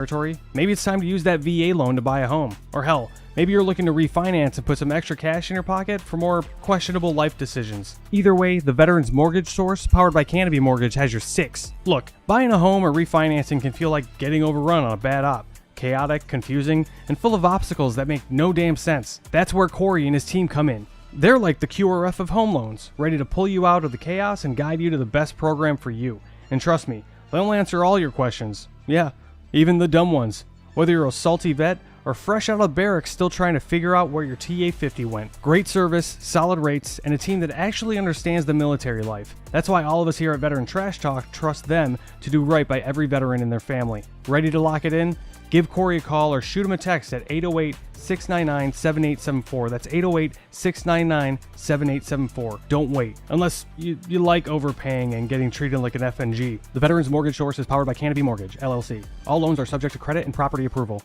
territory, maybe it's time to use that VA loan to buy a home. Or hell, maybe you're looking to refinance and put some extra cash in your pocket for more questionable life decisions. Either way, the Veterans Mortgage Source, powered by Canopy Mortgage, has your six. Look, buying a home or refinancing can feel like getting overrun on a bad op. Chaotic, confusing, and full of obstacles that make no damn sense. That's where Corey and his team come in. They're like the QRF of home loans, ready to pull you out of the chaos and guide you to the best program for you. And trust me, they'll answer all your questions. Yeah, even the dumb ones. Whether you're a salty vet or fresh out of barracks still trying to figure out where your TA-50 went. Great service, solid rates, and a team that actually understands the military life. That's why all of us here at Veteran Trash Talk trust them to do right by every veteran and their family. Ready to lock it in? Give Corey a call or shoot him a text at 808-699-7874. That's 808-699-7874. Don't wait. Unless you like overpaying and getting treated like an FNG. The Veterans Mortgage Source is powered by Canopy Mortgage, LLC. All loans are subject to credit and property approval.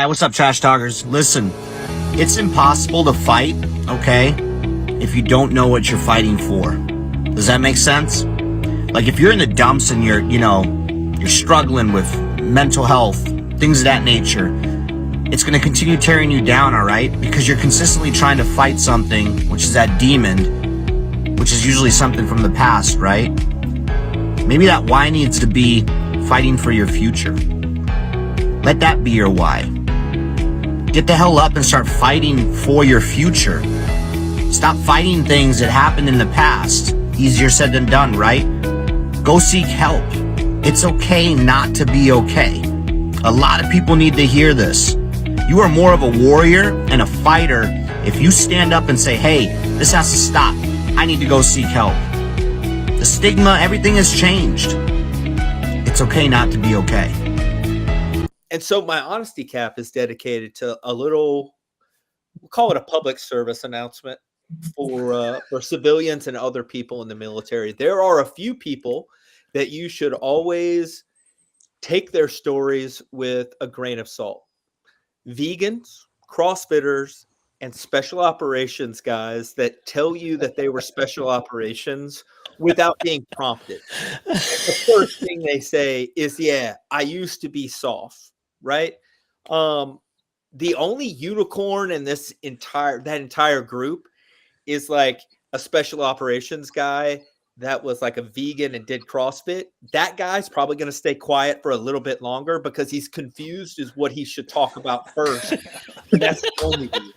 What's up, Trash Talkers? Listen, it's impossible to fight, okay, if you don't know what you're fighting for. Does that make sense? Like, if you're in the dumps and you're struggling with mental health, things of that nature, it's going to continue tearing you down, all right? Because you're consistently trying to fight something, which is that demon, which is usually something from the past, right? Maybe that why needs to be fighting for your future. Let that be your why. Get the hell up and start fighting for your future. Stop fighting things that happened in the past. Easier said than done, right? Go seek help. It's okay not to be okay. A lot of people need to hear this. You are more of a warrior and a fighter if you stand up and say, hey, this has to stop. I need to go seek help. The stigma, everything has changed. It's okay not to be okay. And so my honesty cap is dedicated to a little, we'll call it a public service announcement for civilians and other people in the military. There are a few people that you should always take their stories with a grain of salt. Vegans, CrossFitters, and special operations guys that tell you that they were special operations without being prompted. The first thing they say is, yeah, I used to be soft. Right. The only unicorn in that entire group is like a special operations guy that was like a vegan and did CrossFit. That guy's probably going to stay quiet for a little bit longer because he's confused as what he should talk about first. And that's the only reason.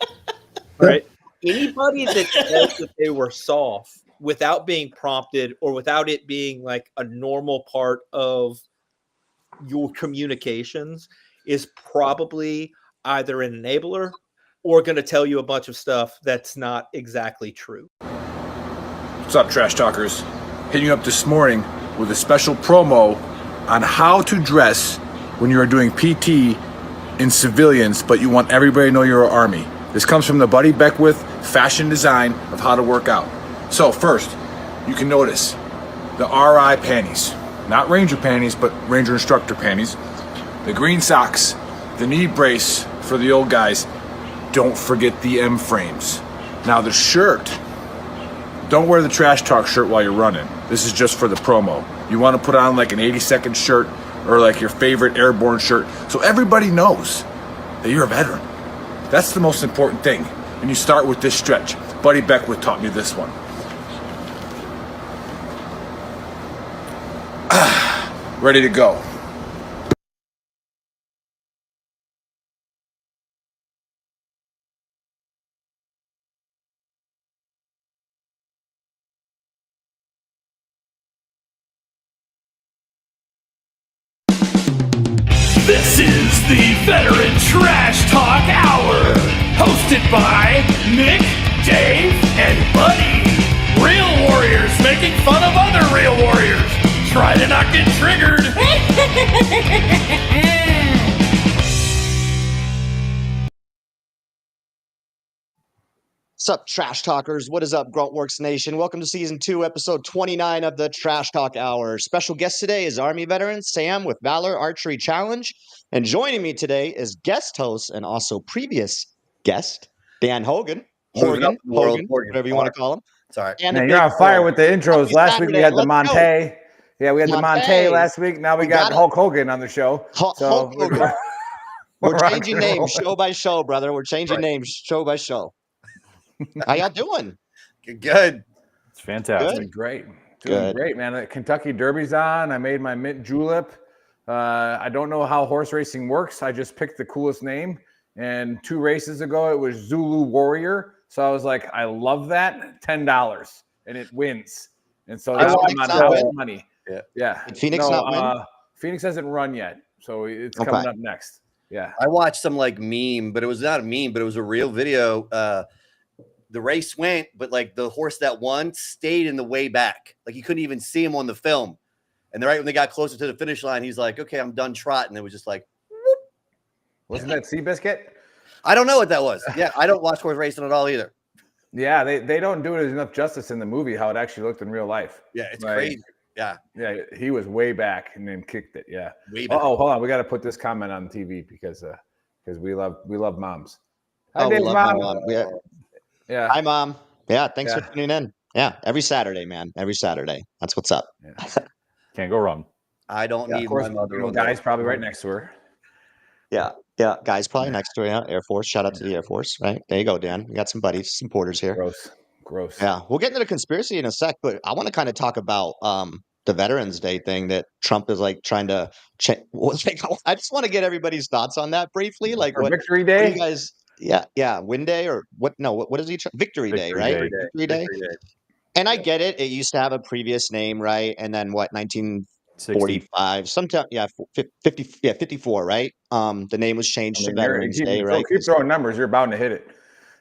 Right. Anybody that says that they were soft without being prompted or without it being like a normal part of your communications is probably either an enabler or going to tell you a bunch of stuff that's not exactly true. What's up, Trash Talkers? Hitting you up this morning with a special promo on how to dress when you are doing PT in civilians, but you want everybody to know you're an Army. This comes from the Buddy Beckwith fashion design of how to work out. So first, you can notice the RI panties, not Ranger panties, but Ranger instructor panties. The green socks, the knee brace for the old guys. Don't forget the M frames. Now the shirt, don't wear the Trash Talk shirt while you're running. This is just for the promo. You want to put on like an 80-second shirt or like your favorite airborne shirt so everybody knows that you're a veteran. That's the most important thing. And you start with this stretch. Buddy Beckwith taught me this one. Ready to go. The Veteran Trash Talk Hour, hosted by Nick, Dave, and Buddy. Real warriors making fun of other real warriors. Try to not get triggered. What's up, Trash Talkers? What is up, Gruntworks Nation? Welcome to Season 2, Episode 29 of the Trash Talk Hour. Special guest today is Army veteran Sam with Valor Archery Challenge. And joining me today is guest host and also previous guest, Dan Hogan. Hogan, whatever you want to call him. Sorry. And Man, you're on fire with the intros. Happy Last week we Saturday. had the Let's go. Monte. Yeah, we had the Monte last week. Now we got Hulk Hogan on the show. Hulk Hogan. We're changing names show by show, brother. We're changing names show by show. How y'all doing? Good. It's fantastic. Good. Great. Good. Great, man. The Kentucky Derby's on. I made my mint julep. I don't know how horse racing works. I just picked the coolest name. And 2 races ago, it was Zulu Warrior. So I was like, I love that. $10. And it wins. And so Did now Phoenix I'm not on win? money. Yeah. Yeah. Did Phoenix not win? Phoenix hasn't run yet. So it's Okay. coming up next. Yeah. I watched some like meme, but it was not a meme, but it was a real video. The race went, but like the horse that won stayed in the way back. Like you couldn't even see him on the film. And right when they got closer to the finish line, he's like, okay, I'm done trotting. It was just like, whoop. Wasn't that Seabiscuit? I don't know what that was. Yeah, I don't watch horse racing at all either. Yeah, they don't do it enough justice in the movie how it actually looked in real life. Yeah, it's Like, crazy. Yeah. Yeah, he was way back and then kicked it. Yeah. Way back. Oh, hold on. We got to put this comment on TV because we love moms. Hi, Oh, we Dave's love my mom. mom. Yeah. Yeah. Hi, Mom. Yeah, thanks Yeah. for tuning in. Yeah, every Saturday, man. Every Saturday. That's what's up. Can't go wrong. I don't need Of course, my mother. on guy's that. probably right next to her. Yeah, guys, probably next to you. Air Force. Shout out to the Air Force. Right there you go, Dan. We got some buddies, some porters here. Gross. Yeah, we'll get into the conspiracy in a sec, but I want to kind of talk about the Veterans Day thing that Trump is like trying to change. I just want to get everybody's thoughts on that briefly. Like, Or what Victory what do Day? you guys? Yeah, Win Day or what? No, what is he? Victory Day, Victory right? Day. Victory Day. And I get it. It used to have a previous name, right? And then what? 1945, sometime, 50, 54, right? The name was changed to Veterans Day, right? Keep throwing numbers. You're bound to hit it.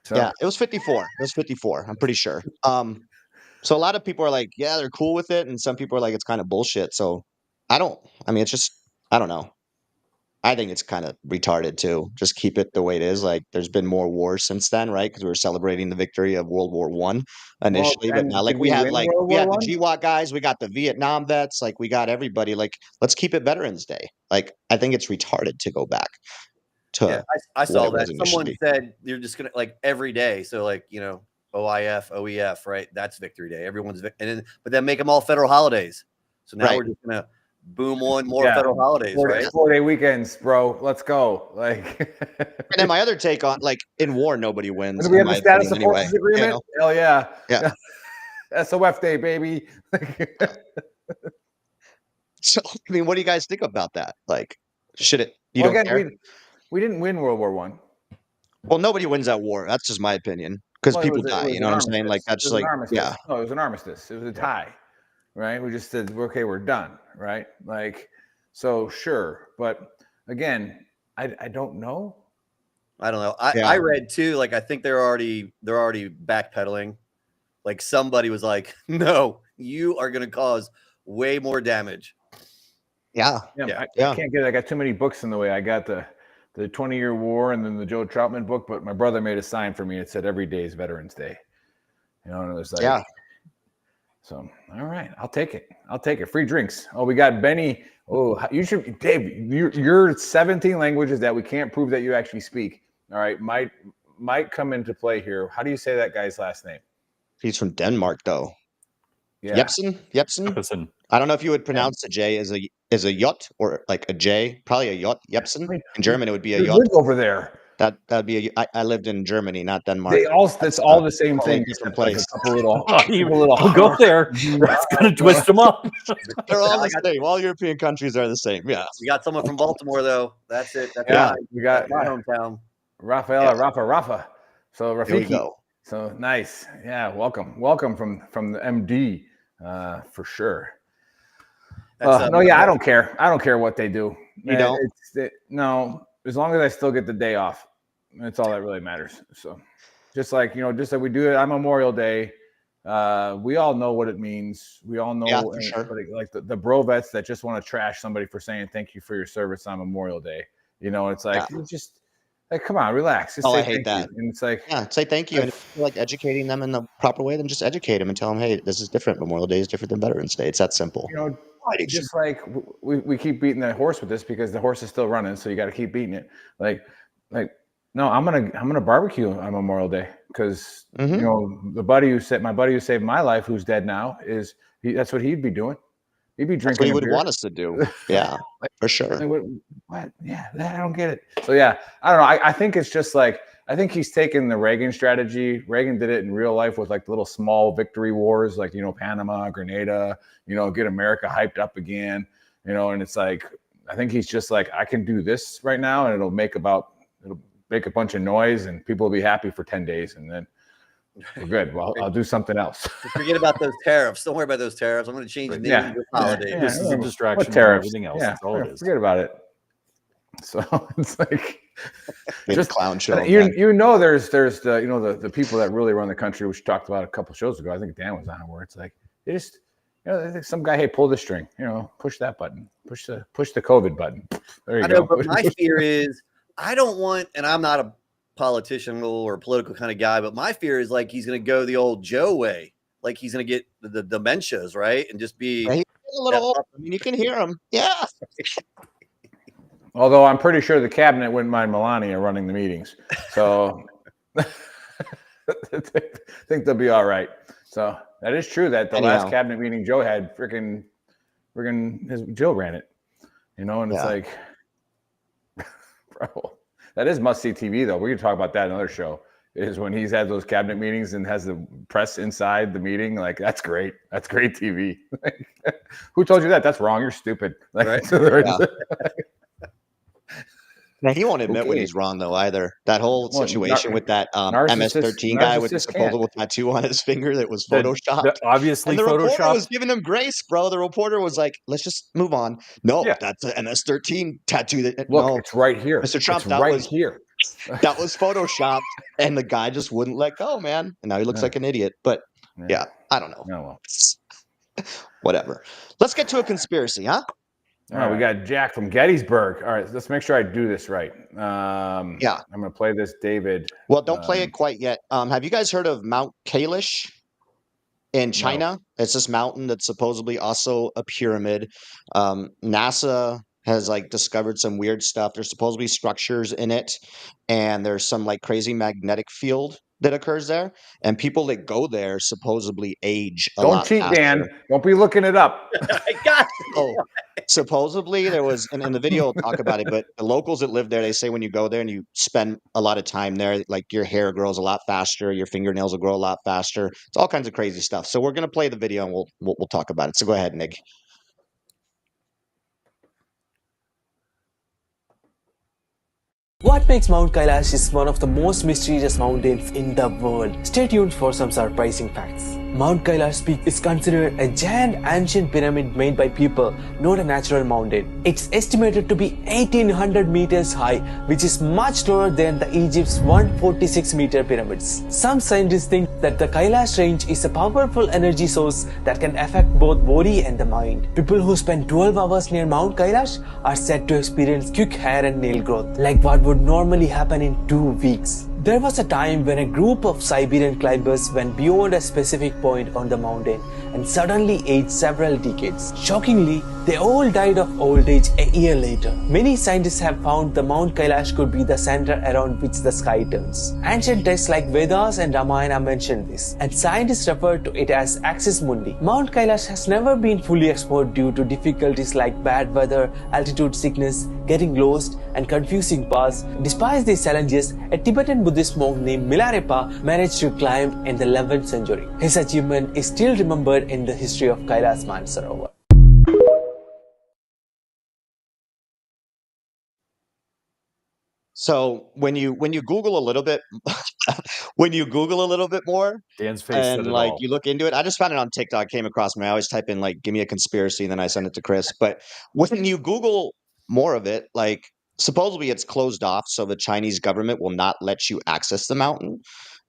So, Yeah, it was 54. It was 54. I'm pretty sure. So a lot of people are like, yeah, they're cool with it, and some people are like, it's kind of bullshit. So I mean, it's just, I don't know. I think it's kind of retarded too. Just keep it the way it is. Like, there's been more wars since then, right? Because we were celebrating the victory of World War I initially, but and now, like, did we we have win like World we War have the I? GWAT guys, we got the Vietnam vets, like we got everybody. Like, let's keep it Veterans Day. Like, I think it's retarded to go back to. Yeah, I saw what it that. was Someone initially. said you're just gonna like every day. So like OIF, OEF, right? That's Victory Day. Everyone's and then, but then make them all federal holidays. So now Right. we're just gonna boom on more Yeah. federal holidays, right? 4-day weekends, bro. Let's go. Like, And then my other take on, like, in war, nobody wins. do we in have the my status of opinion, forces anyway, you agreement? know? Hell yeah. Yeah. SOF Day, baby. So, I mean, what do you guys think about that? Like, should it? You Well, don't again, care? we didn't win World War I. Well, nobody wins at war. That's just my opinion. Because Well, it people was- it die. was You know an what I'm saying? Like, armistice. that's It was like, an armistice. yeah. No, it was an armistice. It was a tie, right? We just said, okay, we're done, right? Like, so sure, but again, I don't know. I don't know. Yeah. I read too. Like I think they're already backpedaling. Like somebody was like, "No, you are going to cause way more damage." Yeah. I Yeah. can't get it. I got too many books in the way. I got the 20-year war and then the Joe Troutman book, but my brother made a sign for me. It said every day is Veterans Day. You know, and it was like, Yeah. So, all right, I'll take it. Free drinks. Oh, we got Benny. Oh, you should, Dave. Your 17 languages that we can't prove that you actually speak. All right, might come into play here. How do you say that guy's last name? He's from Denmark, though. Yeah. Yepsen. I don't know if you would pronounce the J as a yot or like a J. Probably a yot. Yepsen. In German, it would be a You yot. live over there. That'd be I lived in Germany, not Denmark. That's all the same totally thing. different except like place. a couple little, We'll go there. That's gonna twist them up. They're all the same. All European countries are the same. Yeah. We got someone from Baltimore though. That's it. That's Yeah, my, we got that's my hometown. Rafa. So Here we Rafiki. go. So nice. Yeah, welcome from the MD for sure. That's, No, yeah, I don't care. I don't care what they do. You don't? No, as long as I still get the day off, that's all that really matters. So just like we do it on Memorial Day, we all know what it means. We all know, Yeah, for sure. like the bro vets that just want to trash somebody for saying thank you for your service on Memorial Day. It's like, just like, come on, relax. Just say I hate thank you. that. And it's like, Yeah, say thank you. And if you're like educating them in the proper way, then just educate them and tell them, hey, this is different. Memorial Day is different than Veterans Day. It's that simple. Just like we keep beating that horse with this because the horse is still running, so you got to keep beating it. Like no, I'm gonna barbecue on Memorial Day because my buddy who saved my life, who's dead now, that's what he'd be doing. He'd be drinking. That's what he would want us to do. Yeah, for sure. What? Yeah, I don't get it. So yeah, I don't know. I think it's just like, I think he's taken the Reagan strategy. Reagan did it in real life with like little small victory wars, like Panama, Grenada. Get America hyped up again. And it's like, I think he's just like, I can do this right now, and it'll make a bunch of noise, and people will be happy for 10 days, and then we're good. Well, I'll do something else. Forget about those tariffs. Don't worry about those tariffs. I'm going to change the name of the holiday. This is a distraction from tariffs? everything else. Yeah, That's all it is. forget about it. So it's like just clown show. There's the people that really run the country, which we talked about a couple shows ago. I think Dan was on it, where it's like they just they think some guy, hey, pull the string, push that button, push the COVID button. There you go. But my fear is I don't want, and I'm not a politician or political kind of guy, but my fear is like he's going to go the old Joe way, like he's going to get the dementias, right, and just be a little old. I mean, you can hear him. Yeah. Although I'm pretty sure the cabinet wouldn't mind Melania running the meetings, so I think they'll be all right. So that is true that the last cabinet meeting Joe had, freaking Jill ran it, and it's like, bro, that is must see TV though. We can talk about that in another show. Is when he's had those cabinet meetings and has the press inside the meeting. Like, that's great. That's great TV. Who told you that? That's wrong. You're stupid. Like, right? Now, he won't admit when he's wrong, though, either. That whole situation with that MS-13 guy with the supposable tattoo on his finger that was photoshopped. Obviously, and the photoshopped. reporter was giving him grace, bro. The reporter was like, let's just move on. No, that's an MS-13 tattoo. It's right here. Mr. Trump, here. That was photoshopped, and the guy just wouldn't let go, man. And now he looks like an idiot. But, I don't know. No, whatever. Let's get to a conspiracy, huh? All right, we got Jack from Gettysburg. All right, let's make sure I do this right. I'm going to play this, David. Well, don't play it quite yet. Have you guys heard of Mount Kailash in China? No. It's this mountain that's supposedly also a pyramid. NASA has discovered some weird stuff. There's supposedly structures in it, and there's some crazy magnetic field that occurs there, and people that go there supposedly age a lot. Don't cheat, faster. Dan. Don't be looking it up. I got it. Supposedly there was, and in the video we'll talk about it, but the locals that live there, they say when you go there and you spend a lot of time there, your hair grows a lot faster, your fingernails will grow a lot faster. It's all kinds of crazy stuff. So we're going to play the video and we'll talk about it. So go ahead, Nick. What makes Mount Kailash is one of the most mysterious mountains in the world? Stay tuned for some surprising facts. Mount Kailash Peak is considered a giant ancient pyramid made by people, not a natural mountain. It's estimated to be 1800 meters high, which is much lower than the Egypt's 146-meter pyramids. Some scientists think that the Kailash range is a powerful energy source that can affect both body and the mind. People who spend 12 hours near Mount Kailash are said to experience quick hair and nail growth, like what would normally happen in 2 weeks. There was a time when a group of Siberian climbers went beyond a specific point on the mountain and suddenly aged several decades. Shockingly, they all died of old age a year later. Many scientists have found the Mount Kailash could be the center around which the sky turns. Ancient texts like Vedas and Ramayana mention this, and scientists refer to it as Axis Mundi. Mount Kailash has never been fully explored due to difficulties like bad weather, altitude sickness, getting lost, and confusing paths. Despite these challenges, a Tibetan Buddhist monk named Milarepa managed to climb in the 11th century. His achievement is still remembered in the history of Kailash Mansarovar. So when you Google a little bit, more, Dan's face and said it all. you look into it, I just found it on TikTok. Came across me. I always type in give me a conspiracy, and then I send it to Chris. But when you Google more of it, supposedly it's closed off, so the Chinese government will not let you access the mountain,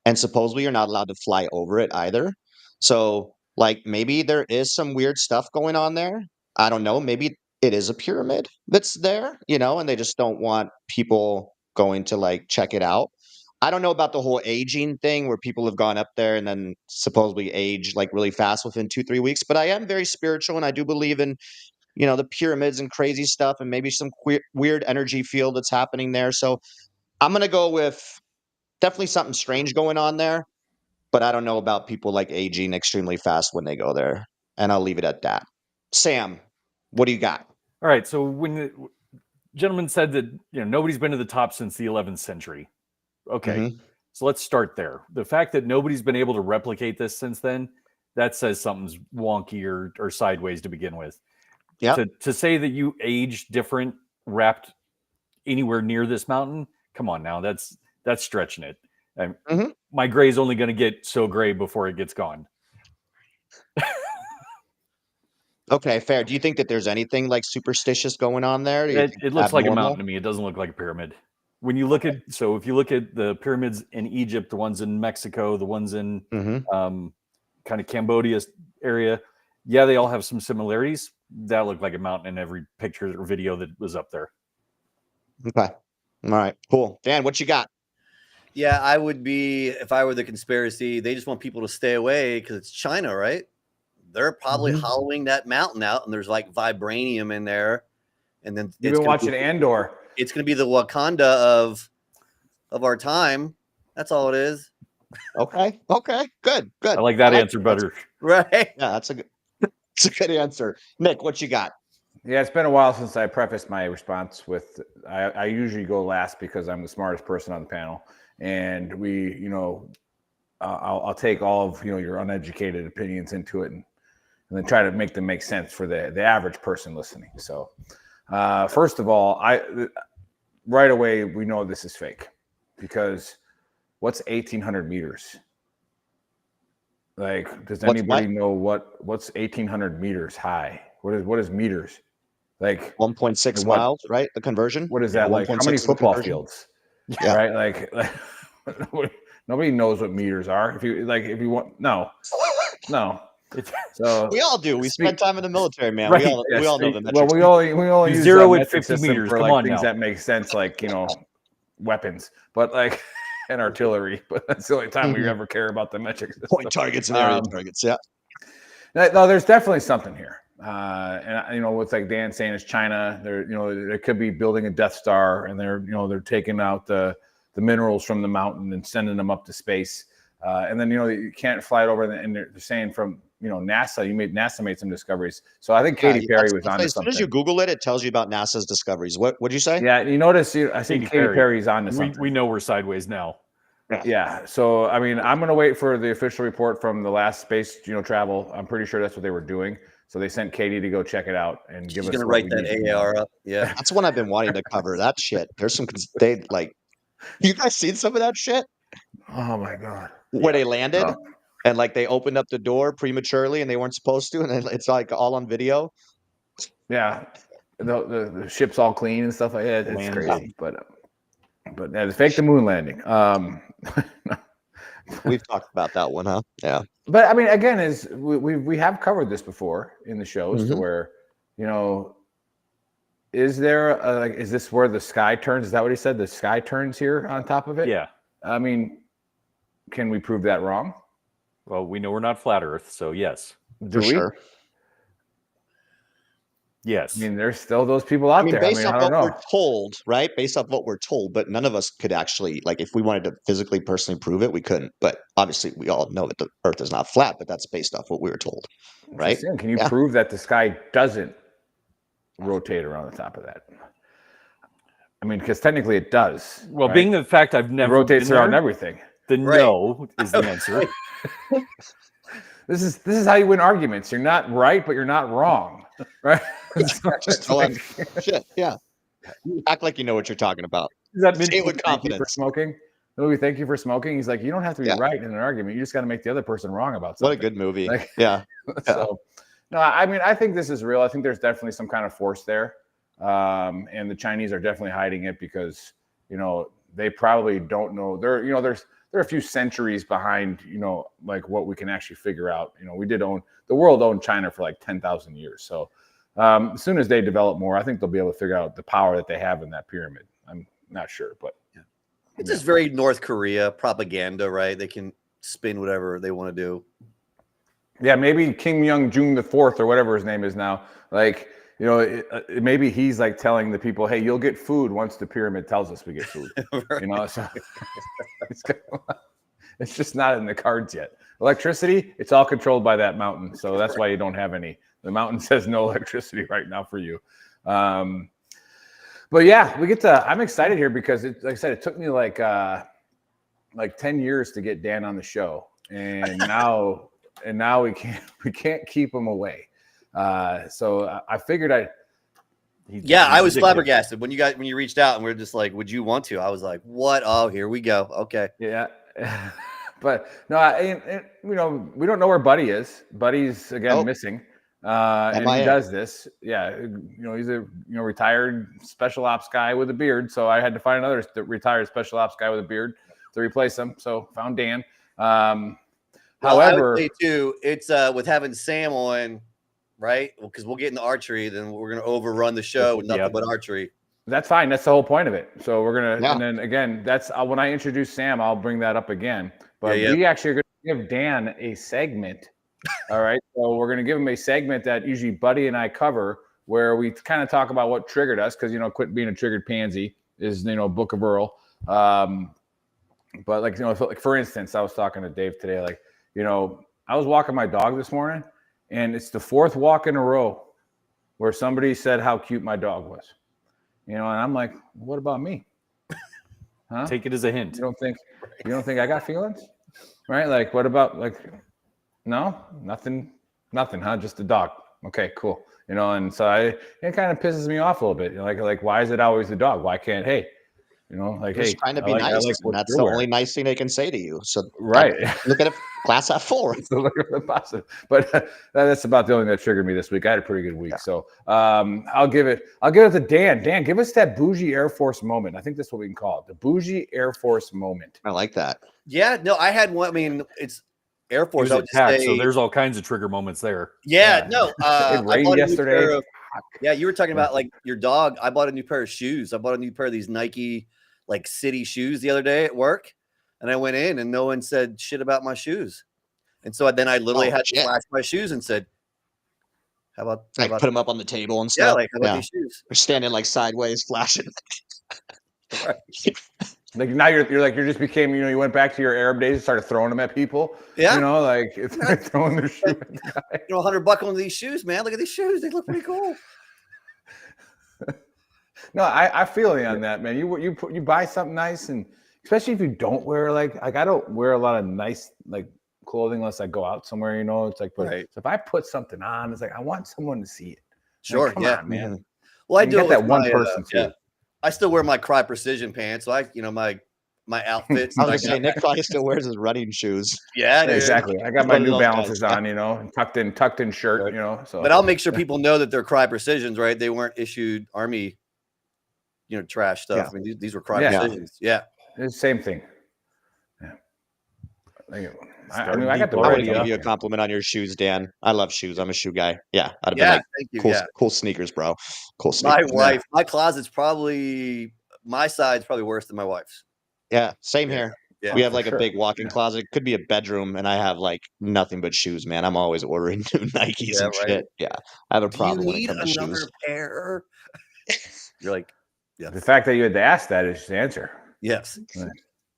and supposedly you're not allowed to fly over it either. So, like, maybe there is some weird stuff going on there. I don't know. Maybe it is a pyramid that's there, and they just don't want people going to like check it out. I don't know about the whole aging thing where people have gone up there and then supposedly age like really fast within 2-3 weeks. But I am very spiritual and I do believe in the pyramids and crazy stuff and maybe some weird energy field that's happening there. So I'm going to go with definitely something strange going on there, but I don't know about people like aging extremely fast when they go there. And I'll leave it at that. Sam, what do you got? All right. So when the gentleman said that nobody's been to the top since the 11th century. Okay. So let's start there. The fact that nobody's been able to replicate this since then, that says something's wonky or sideways to begin with. Yeah. To say that you age different wrapped anywhere near this mountain, come on now, that's stretching it. My gray is only going to get so gray before it gets gone. Okay, fair. Do you think that there's anything like superstitious going on there? It looks like a mountain to me. It doesn't look like a pyramid. When you look if you look at the pyramids in Egypt, the ones in Mexico, the ones in kind of Cambodia area, yeah, they all have some similarities. That looked like a mountain in every picture or video that was up there. Okay. All right, cool. Dan, what you got? Yeah, I would be, if I were the conspiracy, they just want people to stay away because it's China, right? They're probably hollowing that mountain out and there's like vibranium in there. And then you've been watching Andor. It's going to be the Wakanda of our time. That's all it is. Okay. Good. I like that answer better. Right. Yeah, that's a good answer. Nick, what you got? Yeah, it's been a while since I prefaced my response with I usually go last because I'm the smartest person on the panel. And we, I'll take all of your uneducated opinions into it and then try to make them make sense for the average person listening. So first of all, right away we know this is fake because what's 1,800 meters? Like, does anybody know what's 1,800 meters high? What is meters? Like 1.6 miles, right? The conversion. What is that like? How many football fields? Yeah. Right. Like nobody knows what meters are. If you want, no. So we all do. We spend time in the military, man. Right. We all know the metrics. Well, we only use 0 at 50 meters for like things that make sense, like weapons, but like and artillery. But that's the only time we ever care about the metrics. Point targets and area targets. Yeah. No, there's definitely something here. And what's like Dan saying is China. They could be building a Death Star, and they're taking out the minerals from the mountain and sending them up to space. And then you can't fly it over, and they're saying from NASA made some discoveries. So I think Katy Perry was onto something. As soon as you Google it, it tells you about NASA's discoveries. What'd you say? Yeah, you notice. I think Katy Perry's onto something. We know we're sideways now. Yeah. So I mean, I'm gonna wait for the official report from the last space travel. I'm pretty sure that's what they were doing. So they sent Katie to go check it out and give us. She's gonna write that AR up. Yeah, that's one I've been wanting to cover. That shit. There's some. You guys seen some of that shit? Oh my god! Where they landed and like they opened up the door prematurely and they weren't supposed to, and it's like all on video. Yeah, the ship's all clean and stuff like that. It's crazy, but it's fake the moon landing. We've talked about that one, huh? Yeah. But I mean, again, we have covered this before in the shows to where, is there is this where the sky turns? Is that what he said? The sky turns here on top of it? Yeah. I mean, can we prove that wrong? Well, we know we're not flat Earth, so yes. Do we? Sure. Yes. I mean, there's still those people out there. Based off what we're told, right? Based off what we're told, but none of us could actually, like, if we wanted to physically, personally prove it, we couldn't. But obviously, we all know that the Earth is not flat, but that's based off what we were told, right? Can you prove that the sky doesn't rotate around the top of that? I mean, because technically it does. Well, right? Being the fact I've never it rotates around everything. Then no is the answer. This is how you win arguments. You're not right, but you're not wrong, right? Just shit. Yeah. You act like you know what you're talking about. Is that say it with confidence? For smoking? Louis, thank you for smoking. He's like, you don't have to be right in an argument. You just got to make the other person wrong about something. What a good movie. Like, yeah. So, no, I mean, I think this is real. I think there's definitely some kind of force there. And the Chinese are definitely hiding it because, they probably don't know. They're a few centuries behind, like what we can actually figure out. The world owned China for like 10,000 years. So as soon as they develop more, I think they'll be able to figure out the power that they have in that pyramid. I'm not sure, but it's just very North Korea propaganda, right? They can spin whatever they want to do. Yeah, maybe Kim Jong-un the Fourth or whatever his name is now. Like, maybe he's like telling the people, "Hey, you'll get food once the pyramid tells us we get food." Right. So it's just not in the cards yet. Electricity, it's all controlled by that mountain, so that's why you don't have any. The mountain says no electricity right now for you. But yeah, I'm excited here because like I said, it took me like 10 years to get Dan on the show, and now we can't keep him away. So I figured I was flabbergasted when you reached out and we are just like, would you want to? I was like, what? Oh, here we go. Okay. Yeah. But no, we don't know where Buddy is. Buddy's again missing. And he does this. Yeah. He's a retired special ops guy with a beard. So I had to find another retired special ops guy with a beard to replace him. So found Dan. However, I would say too, it's with having Sam on, right? Because we'll get into archery, then we're going to overrun the show with nothing but archery. That's fine. That's the whole point of it. So we're going to, and then again, that's when I introduce Sam, I'll bring that up again. But we actually are going to give Dan a segment. All right. So we're going to give him a segment that usually Buddy and I cover where we kind of talk about what triggered us. Because, quit being a triggered pansy is, Book of Earl. But like, for instance, I was talking to Dave today, like, I was walking my dog this morning and it's the fourth walk in a row where somebody said how cute my dog was, and I'm like, what about me? Huh? Take it as a hint. You don't think I got feelings? Right? Like, what about no, nothing, huh? Just a dog. Okay, cool. And so it kind of pisses me off a little bit. Like, why is it always the dog? Why can't, hey, just trying to be nice. And that's the only nice thing they can say to you. So right, look at it, glass half full. So look at the positive. But that's about the only thing that triggered me this week. I had a pretty good week, so I'll give it to Dan. Dan, give us that bougie Air Force moment. I think that's what we can call it, the bougie Air Force moment. I like that. Yeah, no, I had one. I mean, it's Air Force. So there's all kinds of trigger moments there. Yeah. No, it rained yesterday. You were talking about like your dog. I bought a new pair of shoes. I bought a new pair of these Nike like city shoes the other day at work, and I went in and no one said shit about my shoes, and so then I literally had to flash my shoes and said, "How about put them up on the table and stuff?" Yeah, like how about these shoes? They're standing like sideways, flashing. Right. Like now you just became, you went back to your Arab days and started throwing them at people. Yeah. Like it's like throwing their shoe at the guy. $100 on these shoes, man. Look at these shoes. They look pretty cool. No, I feel you on that, man. You buy something nice, and especially if you don't wear like I don't wear a lot of nice like clothing unless I go out somewhere, It's like, so if I put something on, it's like I want someone to see it. Sure, like, come on, man. Mm-hmm. Well, I do get that one person too. Yeah. I still wear my Cry Precision pants, so my outfits. I was gonna say Nick probably still wears his running shoes. Yeah, dude. Exactly. I got my New Balances on, tucked in shirt, So, but I'll make sure people know that they're Cry Precisions, right? They weren't issued Army, trash stuff. Yeah. I mean, these were Cry Precisions. Yeah, it's the same thing. Yeah. I got the I want to give you a compliment on your shoes, Dan. I love shoes. I'm a shoe guy. Yeah, I'd have been like, thank you. Cool sneakers, bro. Cool sneakers. My wife, my closet's probably my side's probably worse than my wife's. Yeah, same here. Yeah, we have like a big walk-in closet. Could be a bedroom, and I have like nothing but shoes, man. I'm always ordering new Nikes and shit. Yeah, I have a problem when it comes to shoes. Pair? You're like, yeah. The fact that you had to ask that is the answer. Yes,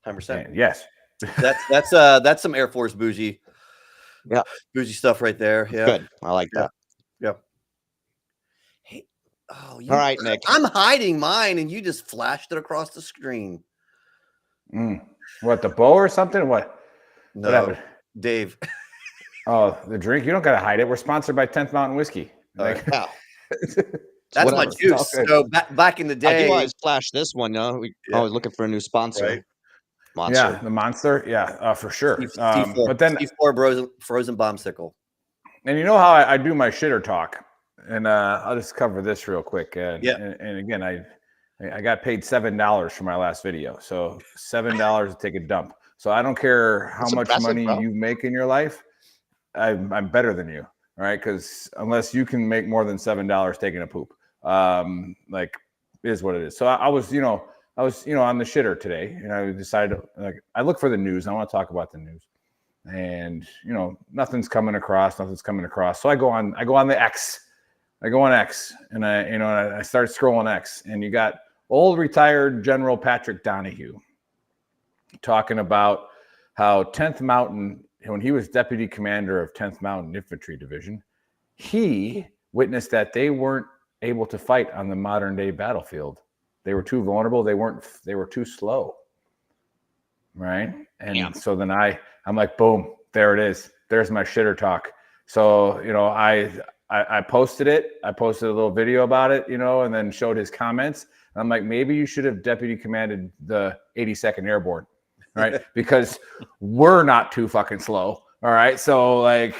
100%. Yes. That's some Air Force bougie. Yeah, bougie stuff right there. Yeah, good. I like that. Yeah. Hey, all right, Nick. I'm hiding mine, and you just flashed it across the screen. What, the bow or something? What? No, what Dave. Oh, the drink. You don't gotta hide it. We're sponsored by 10th Mountain Whiskey. That's my juice. So back in the day, I do always flash this one. We always looking for a new sponsor. Right. Monster. Yeah, the Monster. Yeah, for sure. But then C4 frozen bombsicle. And you know how I do my shitter talk. And I'll just cover this real quick. And again, I got paid $7 for my last video. So $7 to take a dump. So I don't care how That's much impressive, money bro. you make in your life. I'm better than you. All right. Because unless you can make more than $7 taking a poop, like it is what it is. So I was on the shitter today, and I decided I look for the news. I want to talk about the news, and nothing's coming across. So I go on the X. I go on X, and I start scrolling X, and you got old retired General Patrick Donahue talking about how 10th Mountain, when he was deputy commander of 10th Mountain Infantry Division, he witnessed that they weren't able to fight on the modern day battlefield. They were too vulnerable. They were too slow. Right. And so then I'm like, boom, there it is. There's my shitter talk. So, I posted it. I posted a little video about it, and then showed his comments. And I'm like, maybe you should have deputy commanded the 82nd Airborne, right? Because we're not too fucking slow. All right. So like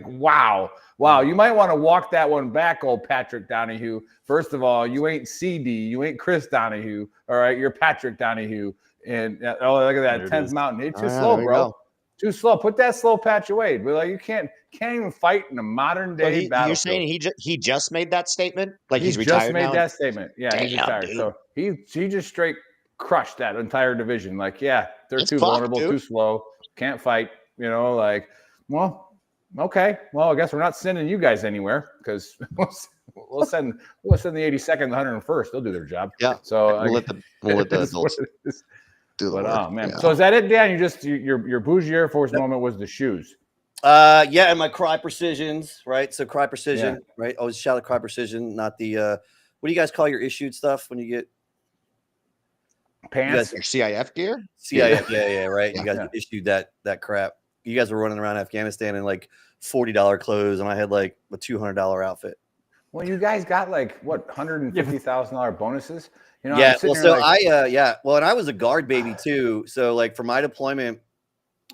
wow, you might want to walk that one back, old Patrick Donahue. First of all, you ain't CD, you ain't Chris Donahue. All right, you're Patrick Donahue. And look at that 10th Mountain. It's too slow, bro. Too slow. Put that slow patch away. But you can't even fight in a modern day battlefield. You're saying he just made that statement? Like he's just retired made now? that statement. Yeah, Damn, he's retired. dude. So he just straight crushed that entire division. Like, yeah, they're It's too vulnerable, too slow, can't fight. Well, okay. Well, I guess we're not sending you guys anywhere, because we'll send the 82nd, the 101st. They'll do their job. Yeah. So we'll let the adults do the work. Oh man. Yeah. So is that it, Dan? Your bougie Air Force moment was the shoes. And my Cry Precisions, right? So Cry Precision, right? Always shout out Cry Precision, not the what do you guys call your issued stuff when you get pants? Your CIF gear? CIF, yeah, right. You guys get issued that crap. You guys were running around Afghanistan in like $40 clothes, and I had like a $200 outfit. Well, you guys got like what, $150,000 bonuses? Yeah. Well, so well, and I was a guard baby too. So like for my deployment,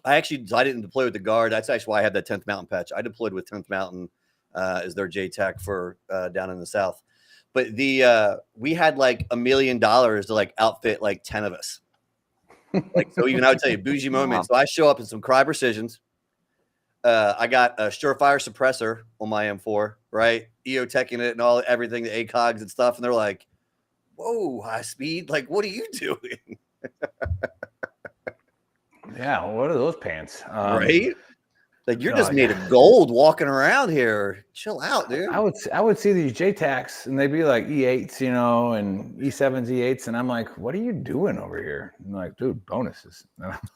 I didn't deploy with the guard. That's actually why I had that 10th Mountain patch. I deployed with 10th Mountain as their JTAC for down in the South. But we had like $1 million to like outfit like 10 of us. So even I would tell you, bougie moment. So I show up in some Cry Precisions. I got a Surefire suppressor on my M4, right? EOTeching it and everything, the ACOGs and stuff. And they're like, whoa, high speed. Like, what are you doing? Yeah. What are those pants? Right? Like you're just made of gold walking around here. Chill out, dude. I would see these JTACs and they'd be like E8s, and E7s, E8s, and I'm like, what are you doing over here? I'm like, dude, bonuses.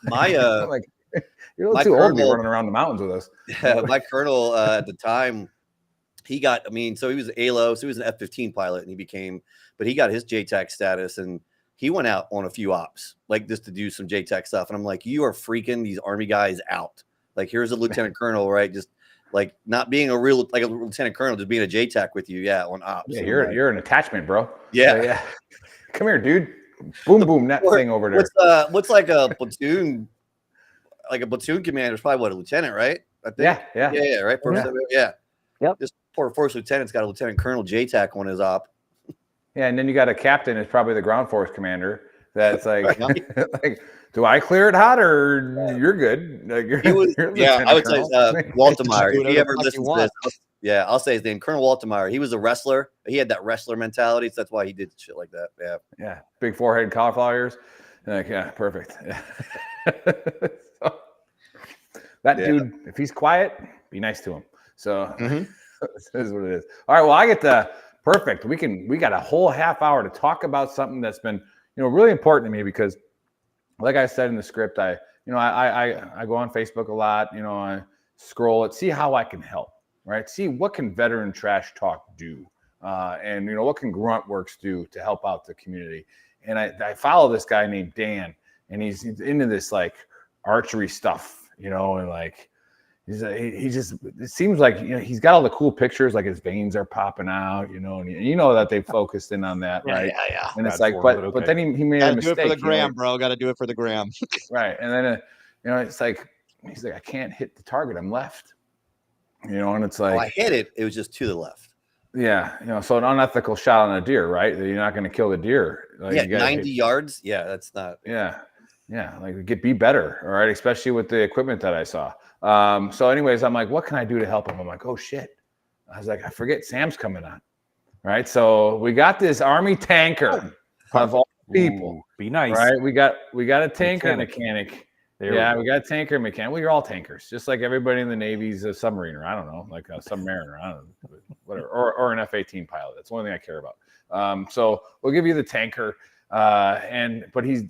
My like, you're a little too old to be running around the mountains with us. Yeah, my colonel at the time, he got. So he was ALO, so he was an F-15 pilot, and he got his JTAC status, and he went out on a few ops, like just to do some JTAC stuff. And I'm like, you are freaking these Army guys out. Like, here's a lieutenant colonel, right? Just like not being a lieutenant colonel, just being a JTAC with you, on ops. Yeah, you're an attachment, bro. Yeah. Come here, dude. Boom, boom, that thing over there. What's like a platoon? Like a platoon commander is probably a lieutenant, right? I think. Yeah, right. Yep. This poor first lieutenant's got a lieutenant colonel JTAC on his op. Yeah, and then you got a captain is probably the ground force commander. That's like, like, do I clear it hot or you're good? Like, I would say Waltemeyer. If he ever listens to this, I'll say his name, Colonel Waltemeyer. He was a wrestler. He had that wrestler mentality, so that's why he did shit like that. Yeah. Yeah. Big forehead, cauliflower ears. Like, yeah, perfect. That dude, if he's quiet, be nice to him. So this is what it is. All right. Well, I get the perfect. We got a whole half hour to talk about something that's been, really important to me, because like I said in the script, I go on Facebook a lot, I scroll it, see how I can help, right? See what can Veteran Trash Talk do? And what can Gruntworks do to help out the community? And I follow this guy named Dan, and he's into this like archery stuff, and like he just, it seems like he's got all the cool pictures, like his veins are popping out, and that they focused in on that, right? Yeah. And it's like, but then he made a mistake. Do it for the gram, bro. Got to do it for the gram. Right. And then it's like he's like, I can't hit the target. I'm left. and it's like, I hit it. It was just to the left. Yeah, so an unethical shot on a deer, right? You're not going to kill the deer. Like, yeah, 90 yards. Yeah, that's not. Yeah, like be better, all right? Especially with the equipment that I saw. So, anyways, I'm like, what can I do to help him? I'm like, oh shit! I was like, I forget Sam's coming on, right? So we got this Army tanker of all people. Ooh, be nice, right? We got a tanker mechanic. We got a tanker mechanic. Well, you're all tankers, just like everybody in the Navy's a submariner. I don't know, like a submariner. I don't know, whatever, or an F-18 pilot. That's the only thing I care about. So we'll give you the tanker, but he's,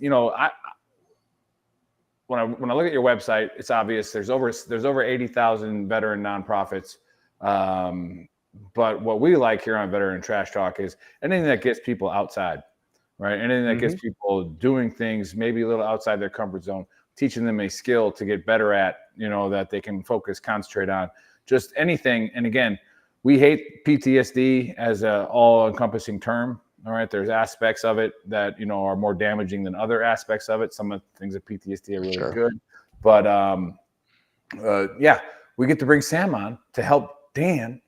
when I look at your website, it's obvious there's over 80,000 veteran nonprofits. But what we like here on Veteran Trash Talk is anything that gets people outside, right? Anything that gets people doing things maybe a little outside their comfort zone, teaching them a skill to get better at, that they can focus, concentrate on, just anything. And again, we hate PTSD as a all-encompassing term. All right, there's aspects of it that are more damaging than other aspects of it. Some of the things of PTSD are really good, but we get to bring Sam on to help Dan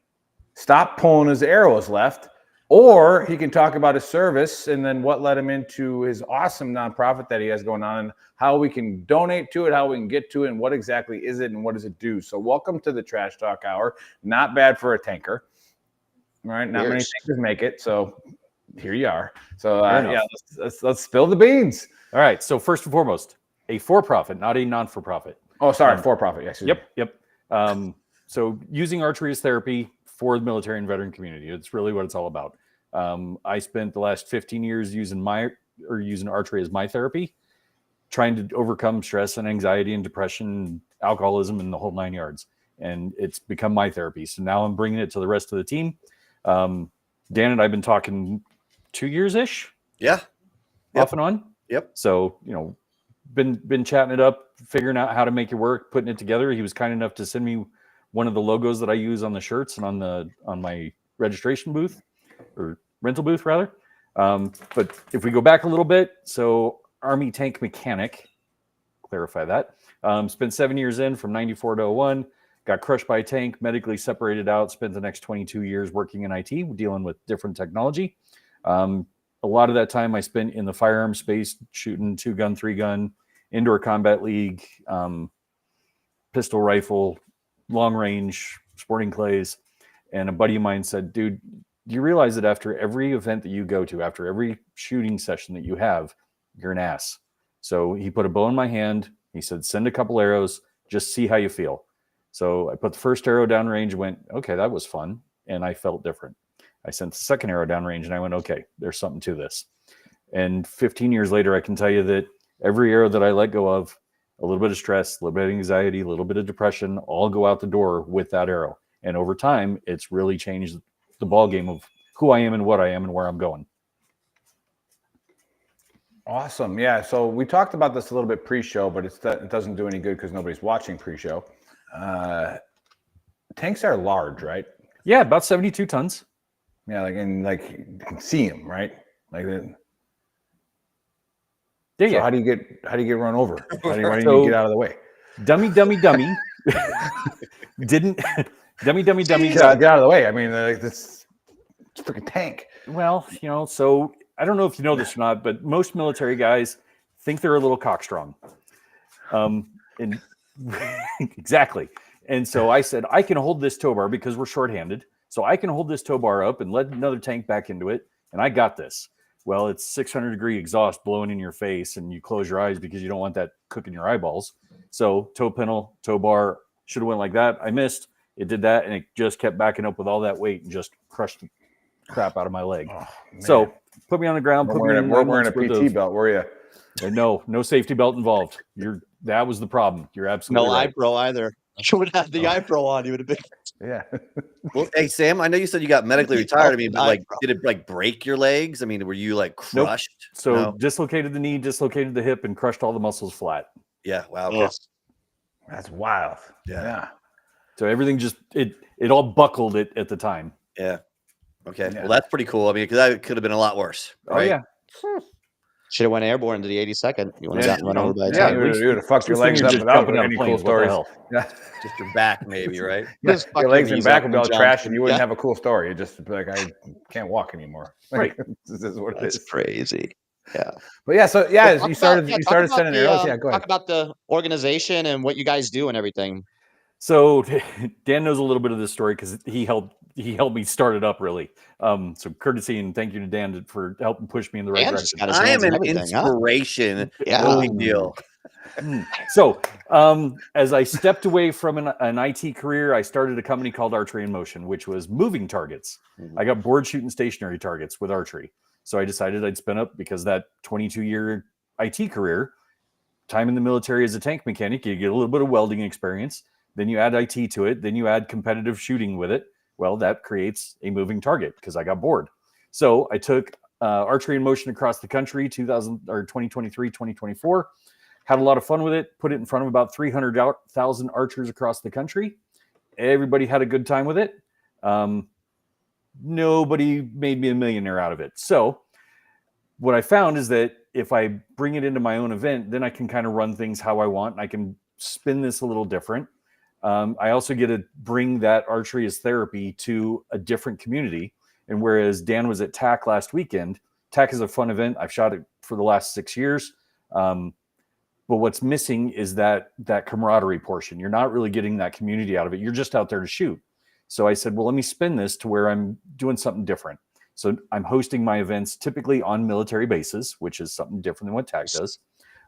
stop pulling his arrows left, or he can talk about his service and then what led him into his awesome nonprofit that he has going on, and how we can donate to it, how we can get to it, and what exactly is it and what does it do. So welcome to the Trash Talk Hour. Not bad for a tanker, right? Not many tankers make it, so here you are. So let's spill the beans. All right. So first and foremost, a for-profit, not a non-for-profit. Oh, sorry, for-profit. Yes. Yep. So using archery as therapy for the military and veteran community. It's really what it's all about. I spent the last 15 years using archery as my therapy, trying to overcome stress and anxiety and depression, alcoholism, and the whole 9 yards. And it's become my therapy. So now I'm bringing it to the rest of the team. Dan and I've been talking 2 years-ish. Yeah. Off and on. Yep. So, been chatting it up, figuring out how to make it work, putting it together. He was kind enough to send me one of the logos that I use on the shirts and on my registration booth, or rental booth rather. But if we go back a little bit, so Army tank mechanic, clarify that. Spent 7 years in from 94 to 01, got crushed by a tank, medically separated out, spent the next 22 years working in IT, dealing with different technology. A lot of that time I spent in the firearm space, shooting 2-gun, 3-gun, indoor combat league, pistol rifle, long range, sporting clays. And a buddy of mine said, dude, do you realize that after every event that you go to, after every shooting session that you have, you're an ass? So he put a bow in my hand. He said, send a couple arrows, just see how you feel. So I put the first arrow down range and went, okay, that was fun. And I felt different. I sent the second arrow down range and I went, okay, there's something to this. And 15 years later, I can tell you that every arrow that I let go of, a little bit of stress, a little bit of anxiety, a little bit of depression, all go out the door with that arrow. And over time, it's really changed the ball game of who I am and what I am and where I'm going. Awesome. Yeah. So we talked about this a little bit pre-show, but it doesn't do any good because nobody's watching pre-show. Tanks are large, right? Yeah, about 72 tons. Yeah, you can see them, right? So how do you get run over? Why do you get out of the way? Dummy. Didn't dummy. Get out of the way. I mean, it's a freaking tank. Well, so I don't know if you know this or not, but most military guys think they're a little cockstrong. And exactly. And so I said, I can hold this tow bar because we're shorthanded. So I can hold this tow bar up and let another tank back into it. And I got this. Well, it's 600-degree exhaust blowing in your face and you close your eyes because you don't want that cooking your eyeballs. So tow pintle, tow bar, should have went like that. I missed. It did that, and it just kept backing up with all that weight and just crushed the crap out of my leg. Oh, so put me on the ground. We're wearing a PT belt, were you? No safety belt involved. That was the problem. You're absolutely right. No iPro either. You would have the iPro on. You would have been. Yeah. Well, hey Sam, I know you said you got medically retired. I mean, but did it break your legs? I mean, were you crushed? Nope. So dislocated the knee, dislocated the hip, and crushed all the muscles flat. Yeah. Wow. Oh. That's wild. Yeah. So everything just it all buckled at the time. Yeah. Okay. Yeah. Well, that's pretty cool. I mean, because that could have been a lot worse. Right? Oh yeah. Should have went airborne to the 82nd. You would have gotten run over by a Yeah, tank. you would have fucked your First thing legs you're up just without jumping out of any planes. cool What the stories. hell? Yeah. Just your back, maybe, right? Just fuck Your legs and knees back up would be all and trashed, jump. and you wouldn't Yeah. have a cool story. You'd just be like, I can't walk anymore. Right. This is what it That's is. crazy. Yeah. But yeah, so Well, talk you started about- talk about sending the, arrows. Yeah, go ahead. Talk about the organization and what you guys do and everything. So Dan knows a little bit of this story because he helped me start it up, really. So courtesy and thank you to Dan for helping push me in the right Dan direction. just got his I hands am in an everything, huh? inspiration. Yeah. No big deal. So as I stepped away from an IT career, I started a company called Archery in Motion, which was moving targets. I got bored shooting stationary targets with archery. So I decided I'd spin up because that 22-year IT career, time in the military as a tank mechanic, you get a little bit of welding experience. Then you add IT to it. Then you add competitive shooting with it. Well, that creates a moving target because I got bored. So I took Archery in Motion across the country, 2023, 2024. Had a lot of fun with it. Put it in front of about 300,000 archers across the country. Everybody had a good time with it. Nobody made me a millionaire out of it. So what I found is that if I bring it into my own event, then I can kind of run things how I want. And I can spin this a little different. I also get to bring that archery as therapy to a different community. And whereas Dan was at TAC last weekend, TAC is a fun event. I've shot it for the last 6 years. But what's missing is that camaraderie portion. You're not really getting that community out of it. You're just out there to shoot. So I said, well, let me spin this to where I'm doing something different. So I'm hosting my events typically on military bases, which is something different than what TAC does.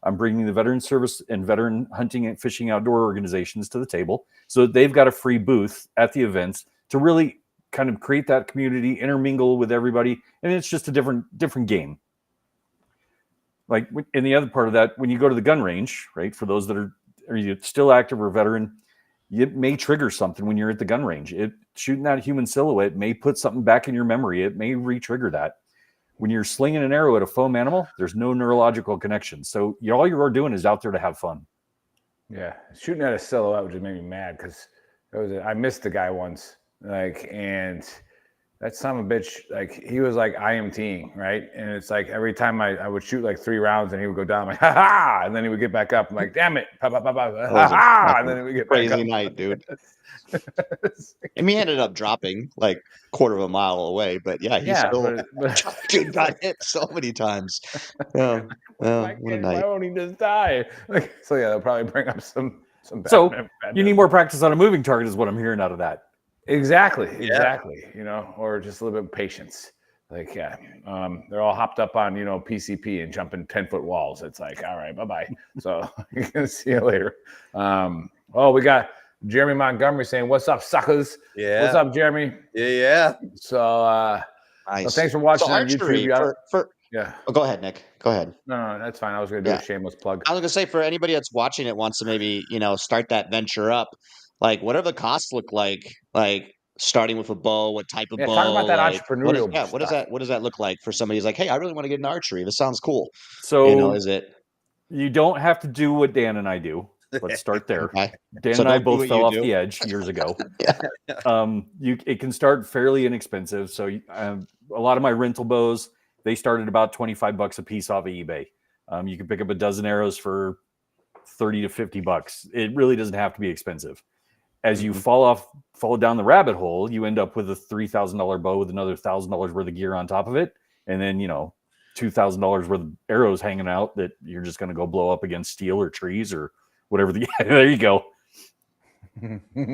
I'm bringing the veteran service and veteran hunting and fishing outdoor organizations to the table. So they've got a free booth at the events to really kind of create that community, intermingle with everybody. And it's just a different game. Like in the other part of that, when you go to the gun range, right, for those that are you still active or veteran, it may trigger something when you're at the gun range. Shooting that human silhouette may put something back in your memory. It may re-trigger that. When you're slinging an arrow at a foam animal, there's no neurological connection. So all you're doing is out there to have fun. Yeah, shooting at a silhouette would just make me mad because I missed the guy once, and that son of a bitch, he was IMTing, right? And it's like every time I would shoot 3 rounds and he would go down, I'm like, ha ha, and then he would get back up. I'm like, damn it, ha ha, and then he would get back up. Crazy night, dude. And he ended up dropping quarter of a mile away, but yeah, dude got hit so many times. Well, what a night. Why won't he just die? So yeah, they'll probably bring up some bad. So you need more practice on a moving target, is what I'm hearing out of that. Exactly. Or just a little bit of patience. They're all hopped up on PCP and jumping 10-foot walls. It's like, all right, bye. So you can see you later. We got Jeremy Montgomery saying, "What's up, suckers?" Yeah. What's up, Jeremy? Yeah. So, nice. well, thanks for watching on archery, YouTube. Yeah. Oh, go ahead, Nick. Go ahead. No, that's fine. I was going to do a shameless plug. I was going to say, for anybody that's watching it wants to maybe start that venture up, what do the costs look like? Starting with a bow, what type of bow? Talk about that entrepreneurial stuff. What does that look like for somebody who's like, hey, I really want to get into archery. This sounds cool. So is it? You don't have to do what Dan and I do. Let's start there. Okay. Dan and I both fell off the edge years ago. It can start fairly inexpensive. So a lot of my rental bows, they started about $25 a piece off of eBay. You can pick up a dozen arrows for $30 to $50. It really doesn't have to be expensive. As you fall down the rabbit hole, you end up with a $3,000 bow with another $1,000 worth of gear on top of it. And then, $2,000 worth of arrows hanging out that you're just going to go blow up against steel or trees or whatever. There you go.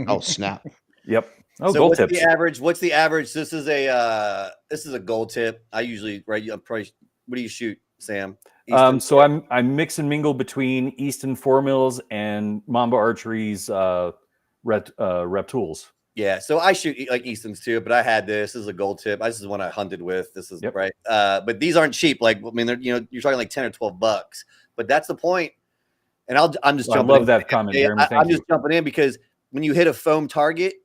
Oh, snap. Yep. Oh, so gold what's tips. the average? What's the average? This is a gold tip. I usually, right. What do you shoot, Sam? So I'm mix and mingle between Easton 4 mils and Mamba Archery's rep tools. Yeah, so I shoot Easton's too, but I had this is a gold tip. This is the one I hunted with. This is right. But these aren't cheap. They're you're talking $10 or $12, but that's the point. And I'm just jumping. I love that comment, Jeremy. I'm just jumping in because when you hit a foam target,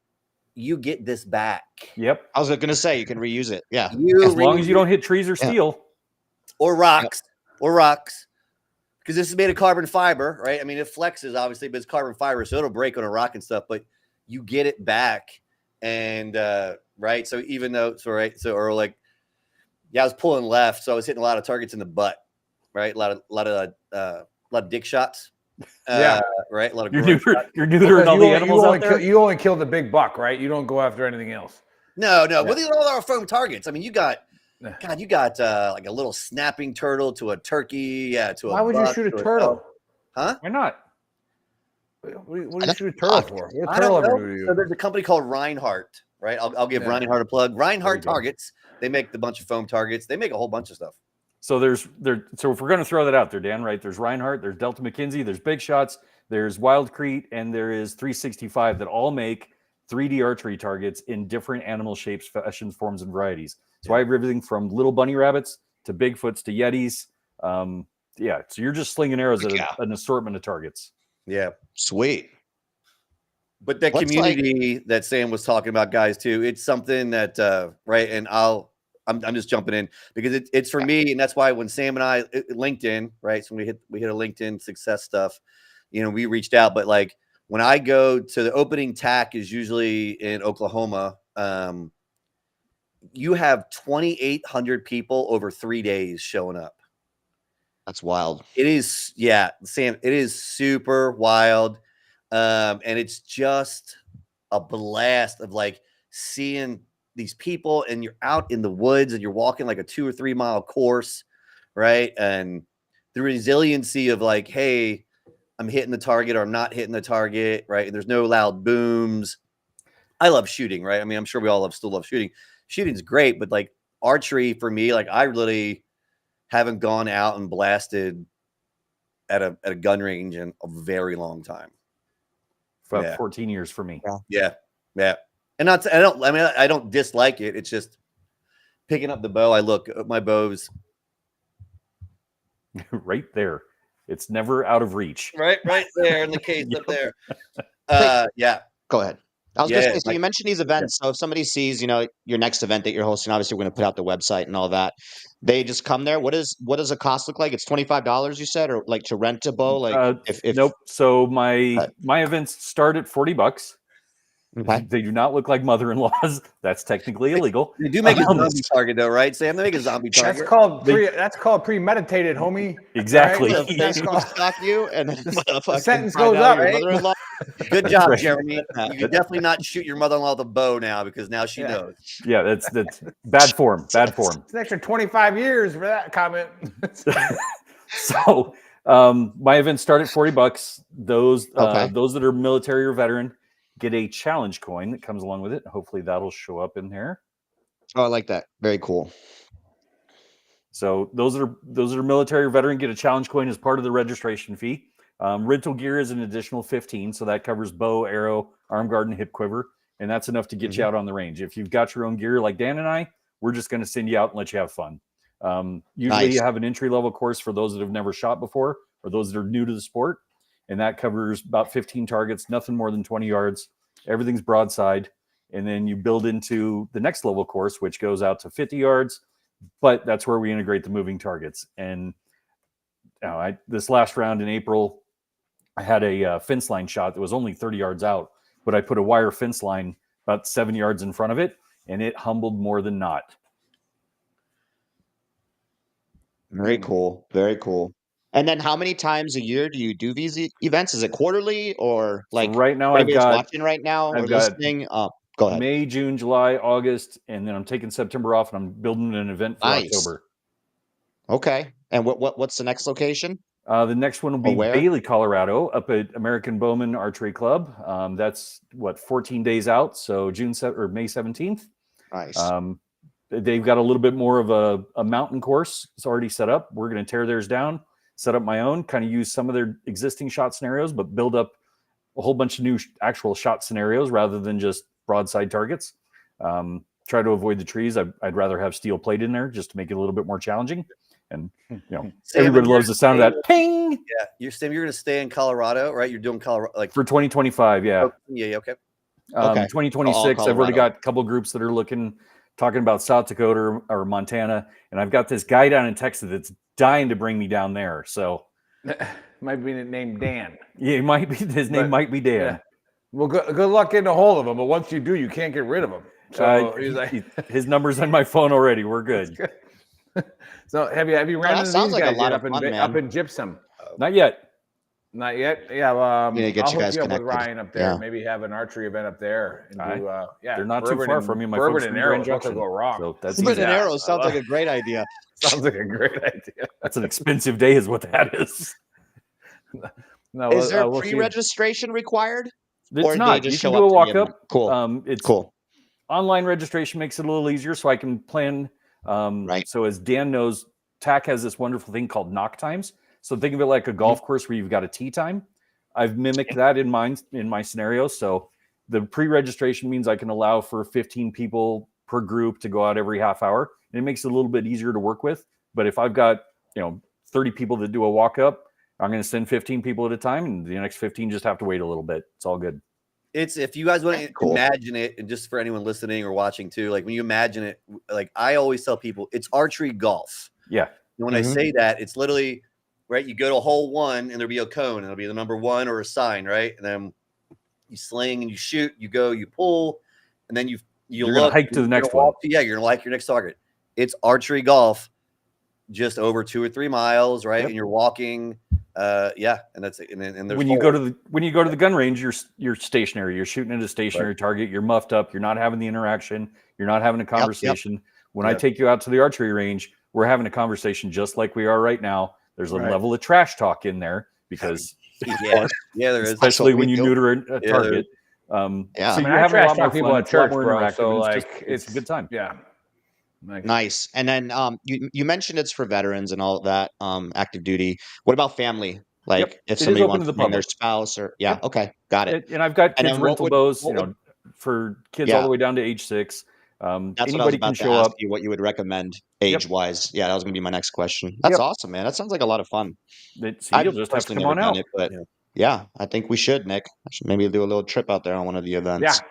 you get this back. Yep. I was going to say you can reuse it. Yeah. As long as you don't hit trees or steel or rocks because this is made of carbon fiber, right? I mean, it flexes obviously, but it's carbon fiber, so it'll break on a rock and stuff. But you get it back, and right. So even though I was pulling left, so I was hitting a lot of targets in the butt. right? A lot of dick shots. Yeah. Right. A lot of You're groin shots. neutering all the animals out there. You only kill the big buck, right? You don't go after anything else. No. Yeah. Well, these are all our foam targets. I mean, you got like a little snapping turtle to a turkey. Yeah. To Why would you shoot a turtle? Huh? Why not? What do you shoot a turtle for? What turtle ever do to you? So there's a company called Reinhardt, right? I'll give Reinhardt a plug. Reinhardt targets. They make the bunch of foam targets. They make a whole bunch of stuff. So so if we're going to throw that out there, Dan, right? There's Reinhardt, there's Delta McKenzie, there's Big Shots, there's Wildcrete, and there is 365 that all make 3D archery targets in different animal shapes, fashions, forms, and varieties. So I have everything from little bunny rabbits to Bigfoots to Yetis. So you're just slinging arrows at an assortment of targets. Yeah. Sweet. But that community that Sam was talking about, guys, too, it's something that, right, and I'm just jumping in because it's for me, and that's why when Sam and I LinkedIn, right? So we hit a LinkedIn success stuff, we reached out. But like when I go to the opening TAC is usually in Oklahoma, you have 2,800 people over 3 days showing up. That's wild. It is, Sam. It is super wild, and it's just a blast of like seeing these people, and you're out in the woods and you're walking like a 2 or 3 mile course, right? And the resiliency of like, hey, I'm hitting the target or I'm not hitting the target, right? And there's no loud booms. I love shooting, right? I mean, I'm sure we all still love shooting. Shooting's great, but like archery for me, like I really haven't gone out and blasted at a gun range in a very long time. About 14 years for me. Yeah. And I don't dislike it. It's just picking up the bow. I look at my bows right there. It's never out of reach. Right there in the case up there. Go ahead. I was going to say, so you mentioned these events. So if somebody sees, your next event that you're hosting, obviously we're going to put out the website and all that. They just come there. What does the cost look like? It's $25, you said, or like to rent a bow? Like nope. So my events start at $40. Okay. They do not look like mother-in-laws. That's technically illegal. They do make a zombie target, though, right, Sam? They make a zombie target. That's called premeditated, homie. Exactly. Right? That's called stock you, and then the sentence goes up. Right? Good job, Jeremy. You can definitely not shoot your mother-in-law with a bow now because now she knows. Yeah, that's bad form. Bad form. It's an extra 25 years for that comment. So my events start at $40. Those that are military or veteran get a challenge coin that comes along with it. Hopefully that'll show up in here. Oh, I like that. Very cool. So those that are military or veteran get a challenge coin as part of the registration fee. Rental gear is an additional $15, so that covers bow, arrow, arm guard, and hip quiver, and that's enough to get you out on the range. If you've got your own gear like Dan and I, we're just going to send you out and let you have fun. Usually you have an entry-level course for those that have never shot before or those that are new to the sport, and that covers about 15 targets, nothing more than 20 yards. Everything's broadside, and then you build into the next level course, which goes out to 50 yards, but that's where we integrate the moving targets. And this last round in April, I had a fence line shot that was only 30 yards out, but I put a wire fence line about 7 yards in front of it, and it humbled more than not. Very cool. Very cool. And then how many times a year do you do these events? Is it quarterly or like so right now I've got watching right now or listening? Go ahead. May, June, July, August, and then I'm taking September off and I'm building an event for October. Okay. And what's the next location? The next one will be Bailey, Colorado, up at American Bowman Archery Club. That's 14 days out, so May 17th. Nice. They've got a little bit more of a mountain course. It's already set up. We're going to tear theirs down, set up my own, kind of use some of their existing shot scenarios, but build up a whole bunch of new actual shot scenarios rather than just broadside targets. Try to avoid the trees. I'd rather have steel plate in there just to make it a little bit more challenging. And Sam, everybody loves the sound of that ping. Yeah, you're going to stay in Colorado, right? You're doing Colorado like for 2025. Yeah. Yeah. Okay. 2026. I've already got a couple groups that are talking about South Dakota or Montana, and I've got this guy down in Texas that's dying to bring me down there. So might be named Dan. Yeah, it might be. His name might be Dan. Yeah. Well, good luck getting a hold of him. But once you do, you can't get rid of him. So his number's on my phone already. We're good. So have you ran that into sounds these like a guys lot yet of fun, man. up in Gypsum? Not yet. Not yet. Yeah, Yeah, get I'll you hook guys you up with connected. Ryan up there. Yeah. Maybe have an archery event up there and do. Yeah, They're not too bourbon far and- from me. My bourbon folks and in Grand arrows. What could Junction. go wrong? So that's Bourbon easy. and arrows sounds I like a great idea. Sounds like a great idea. That's an expensive day, is what that is. No, Is there we'll see. pre-registration required? It's Or do not. they just You show can do a up to the walk event? up. Cool. It's Cool. online registration makes it a little easier, so I can plan. Right. So as Dan knows, TAC has this wonderful thing called knock times. So think of it like a golf course where you've got a tee time. I've mimicked that in my scenario. So the pre-registration means I can allow for 15 people per group to go out every half hour. And it makes it a little bit easier to work with. But if I've got 30 people that do a walk up, I'm going to send 15 people at a time, and the next 15 just have to wait a little bit. It's all good. It's if you guys want to Cool. imagine it, and just for anyone listening or watching too, like when you imagine it, like I always tell people, it's archery golf. Yeah. And when I say that, it's literally right. You go to hole one, and there'll be a cone, and it'll be the number one or a sign, right? And then you sling and you shoot, you go, you pull, and then you're gonna hike to the next one. Yeah, you're gonna like your next target. It's archery golf, just over 2 or 3 miles, right? Yep. And you're walking. Yeah, and that's it. And there's When you go to the gun range, you're stationary. You're shooting at a stationary target. You're muffed up. You're not having the interaction. You're not having a conversation. When I take you out to the archery range, we're having a conversation just like we are right now. There's a level of trash talk in there because yeah, there is. especially when you neuter a target. Yeah. So I mean, you I have a trash lot more talk people fun. at It's a lot church, more bro. interactive, So and like, it's a good time. Yeah. Nice. And then you mentioned it's for veterans and all of that, active duty. What about family? Like Yep. if It is somebody open wants to to the bring their public. spouse or okay, got it. And I've got And kids then what rental would- bows, what would- for kids all the way down to age 6. That's what I was Anybody about can to show ask up. you what you would recommend age-wise. Yeah, that was gonna be my next question. That's awesome, man. That sounds like a lot of fun. You'll I've just have to personally come never on done out. it, but yeah, I think we should, Nick. I should maybe do a little trip out there on one of the events.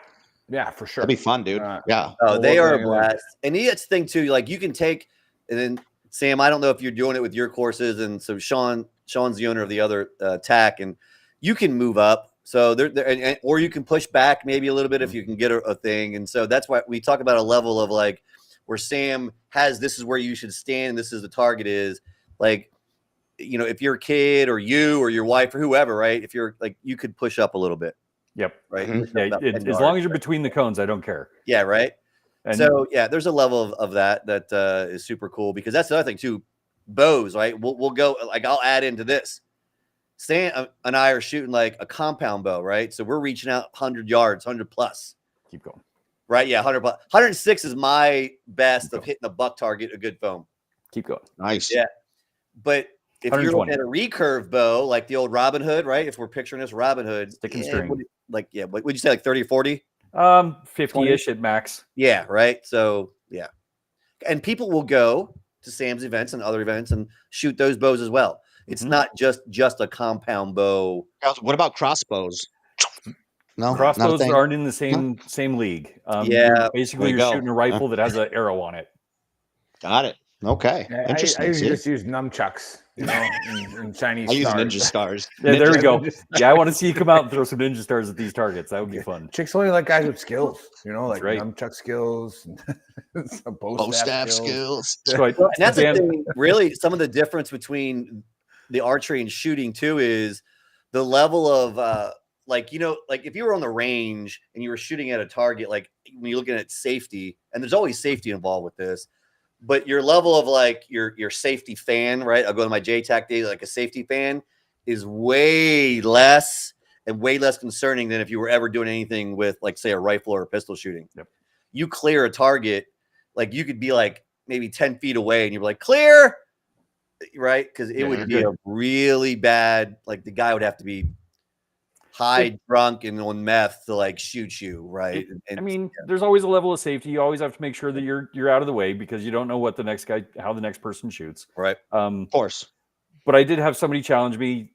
Yeah, for sure. That'd be fun, dude. Yeah. Oh, We'll they work are on a it later. blast. And that's the thing too. Like you can take, and then Sam, I don't know if you're doing it with your courses, and so Sean's the owner of the other TAC, and you can move up. So or you can push back maybe a little bit if you can get a thing. And so that's why we talk about a level of like where Sam has this is where you should stand, and this is the target is like, if you're a kid or you or your wife or whoever, right? If you're like, you could push up a little bit. Yep. Right. Yeah, as long as you're between the cones, I don't care. Yeah. Right. And So yeah, there's a level of that is super cool because that's the other thing too. Bows, right? We'll go like I'll add into this. Stan and I are shooting like a compound bow, right? So we're reaching out 100 yards, 100 plus. keep going. Right? Yeah, 100 plus. 106 is my best of hitting a buck target, a good foam. Keep going. Nice. Yeah. But if you're 120. looking at a recurve bow, like the old Robin Hood, right? If we're picturing this Robin Hood, Stick and string. What would you say, like 30 or 40? 50-ish at max. Yeah, right. So yeah. And people will go to Sam's events and other events and shoot those bows as well. It's not just a compound bow. What about crossbows? No, not a Crossbows thing? aren't in the same league. Yeah. Basically, There you you're go. shooting a rifle that has an arrow on it. Got it. Okay. I Interesting. usually See? just use nunchucks, and Chinese I use stars. ninja stars. Yeah, there we Ninja- go. Yeah, I want to see you come out and throw some ninja stars at these targets. That would be fun. Chicks only like guys with skills, like right. nunchuck skills, some Bow staff skills. So And that's the thing, really, some of the difference between the archery and shooting too is the level of like if you were on the range and you were shooting at a target, like when you're looking at safety, and there's always safety involved with this, but your level of like your safety fan, right? I'll go to my JTAC days, like a safety fan is way less and way less concerning than if you were ever doing anything with like say a rifle or a pistol shooting. Yep. You clear a target, like you could be like maybe 10 feet away and you're like clear, right? Because it would be a really bad, like the guy would have to be high, drunk, and on meth to like shoot you, right? There's always a level of safety. You always have to make sure that you're out of the way because you don't know what how the next person shoots. Right. Of course. But I did have somebody challenge me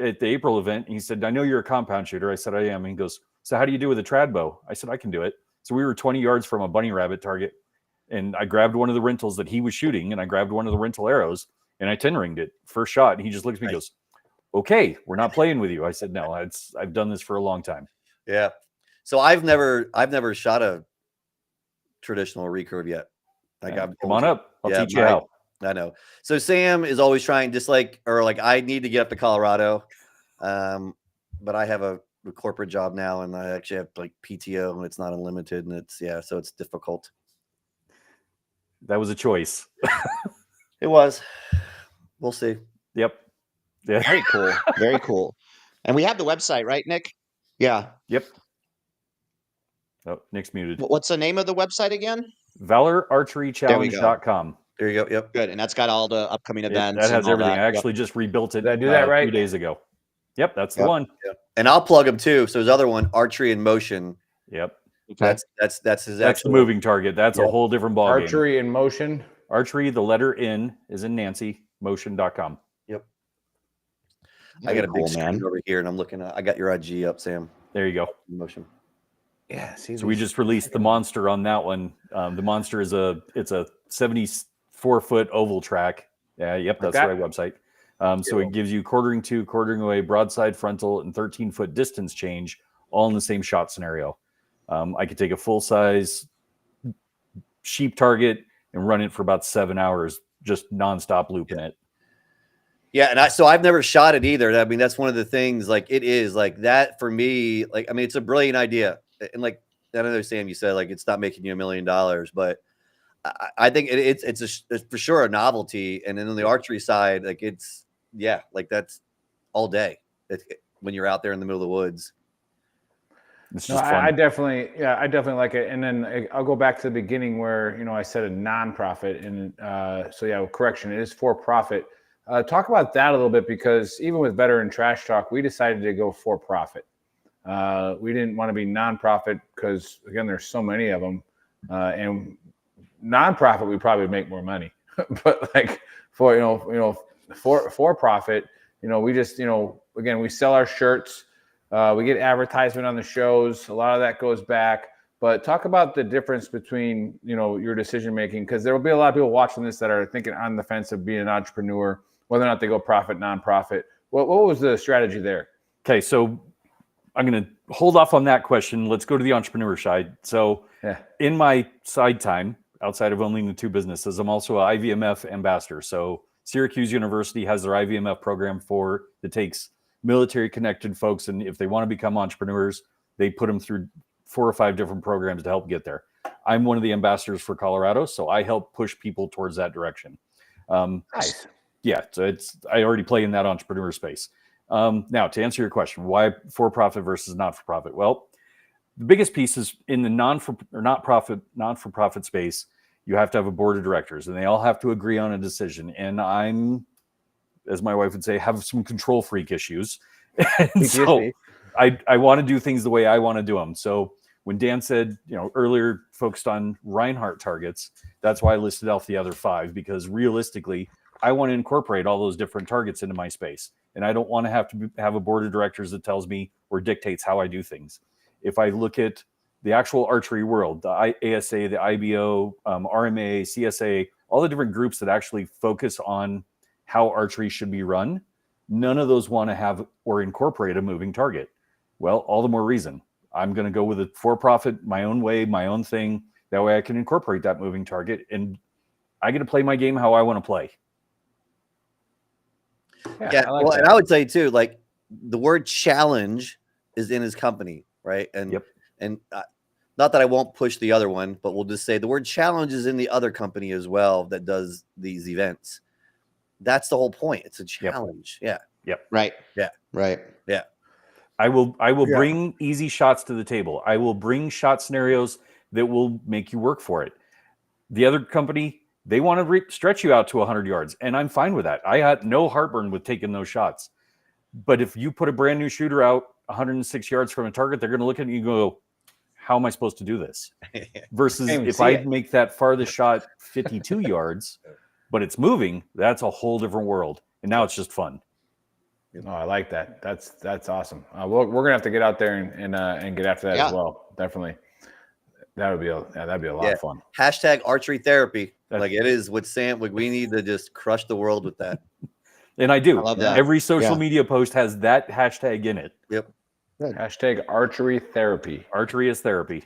at the April event. He said, "I know you're a compound shooter." I said, "I am." And he goes, "So how do you do with a trad bow?" I said, "I can do it." So we were 20 yards from a bunny rabbit target, and I grabbed one of the rentals that he was shooting, and I grabbed one of the rental arrows, and I 10-ringed it first shot. And he just looks at me and goes, "Okay, we're not playing with you." I said, "No, I've done this for a long time." Yeah. So I've never shot a traditional recurve yet. Like Come on up. I'll teach you how. I know. So Sam is always trying, just like, or like, I need to get up to Colorado, but I have a corporate job now, and I actually have like PTO, and it's not unlimited, and it's so it's difficult. That was a choice. It was. We'll see. Yep. Yeah. Very cool. Very cool. And we have the website, right, Nick? Yeah. Yep. Oh, Nick's muted. What's the name of the website again? ValorArcheryChallenge.com. There you go. Yep. Good. And that's got all the upcoming events. That has and all everything. that. I actually just rebuilt it. Did I do that right? 2 days ago. Yep, that's the Yep. one. Yep. And I'll plug them too. So there's other one, Archery in Motion. Yep. Okay. That's his That's actual the moving target. That's a Yep. whole different ballgame. Archery in Motion. Archery, the letter N is in Nancy, motion.com. Yep. I Very got a big cool, screen man. over here, and I'm looking at. I got your IG up, Sam. There you go. In Motion. Yeah. See, So we just released the Monster on that one. The Monster is a 74-foot oval track. Yep, that's Okay. the right website. So it gives you quartering to, quartering away, broadside, frontal, and 13-foot distance change, all in the same shot scenario. I could take a full-size sheep target and run it for about 7 hours, just nonstop looping it. Yeah, and I've never shot it either. I mean, that's one of the things. Like, it is like that for me. Like, I mean, it's a brilliant idea, and like I know, Sam, you said like it's not making you $1 million, but I think it's for sure a novelty. And then on the archery side, like like that's all day when you're out there in the middle of the woods. It's No, just fun. I definitely like it. And then I'll go back to the beginning where, I said a nonprofit, and correction, it is for profit. Talk about that a little bit, because even with Veteran Trash Talk, we decided to go for profit. We didn't want to be nonprofit because, again, there's so many of them, and nonprofit we probably make more money, but like for profit, we just again, we sell our shirts. We get advertisement on the shows. A lot of that goes back. But talk about the difference between, your decision making, because there will be a lot of people watching this that are thinking on the fence of being an entrepreneur, whether or not they go profit, nonprofit. What was the strategy there? Okay, so I'm going to hold off on that question. Let's go to the entrepreneur side. So in my side time, outside of owning the two businesses, I'm also an IVMF ambassador. So Syracuse University has their IVMF program that takes military connected folks, and if they want to become entrepreneurs, they put them through 4 or 5 different programs to help get there. I'm one of the ambassadors for Colorado, so I help push people towards that direction. Nice. Yeah, so I already play in that entrepreneur space. Now, to answer your question, why for-profit versus not-for-profit? Well, the biggest piece is in the not-for-profit space, you have to have a board of directors, and they all have to agree on a decision. And I'm, as my wife would say, have some control freak issues. And so I want to do things the way I want to do them. So when Dan said, earlier focused on Reinhardt targets, that's why I listed off the other 5, because realistically, I want to incorporate all those different targets into my space. And I don't want to have a board of directors that tells me or dictates how I do things. If I look at the actual archery world, the ASA, the IBO, RMA, CSA, all the different groups that actually focus on how archery should be run, none of those want to have or incorporate a moving target. Well, all the more reason. I'm going to go with a for-profit, my own way, my own thing. That way I can incorporate that moving target, and I get to play my game how I want to play. Yeah, and I would say too, like the word challenge is in his company, right? And not that I won't push the other one, but we'll just say the word challenge is in the other company as well that does these events. That's the whole point. It's a challenge. Yep. Right. Yeah. Right. Yeah. I will bring easy shots to the table. I will bring shot scenarios that will make you work for it. The other company, they want to stretch you out to 100 yards, and I'm fine with that. I had no heartburn with taking those shots. But if you put a brand new shooter out 106 yards from a target, they're going to look at you and go, how am I supposed to do this? Versus if I make that farthest shot 52 yards, but it's moving, that's a whole different world. And now it's just fun. No, I like that. That's awesome. We're gonna have to get out there and get after that as well. Definitely, that'd be a lot of fun. Hashtag archery therapy, like it is with Sam. We need to just crush the world with that. And I do. I love that. Every social media post has that hashtag in it. Yep. Hashtag archery therapy. Archery is therapy.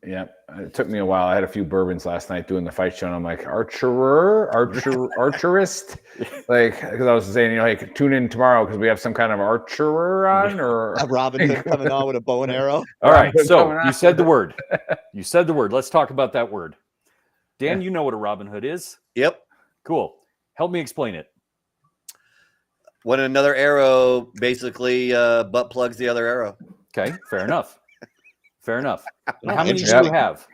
Yeah, it took me a while. I had a few bourbons last night doing the fight show, and I'm like, archerist, like, because I was saying, hey, tune in tomorrow because we have some kind of archerer on, or A Robin Hood coming on with a bow and arrow. All right, so you said the word. You said the word. Let's talk about that word. Dan, you know what a Robin Hood is? Yep. Cool. Help me explain it. When another arrow basically butt plugs the other arrow. Okay, fair enough. Fair enough. And how many do interesting. you have?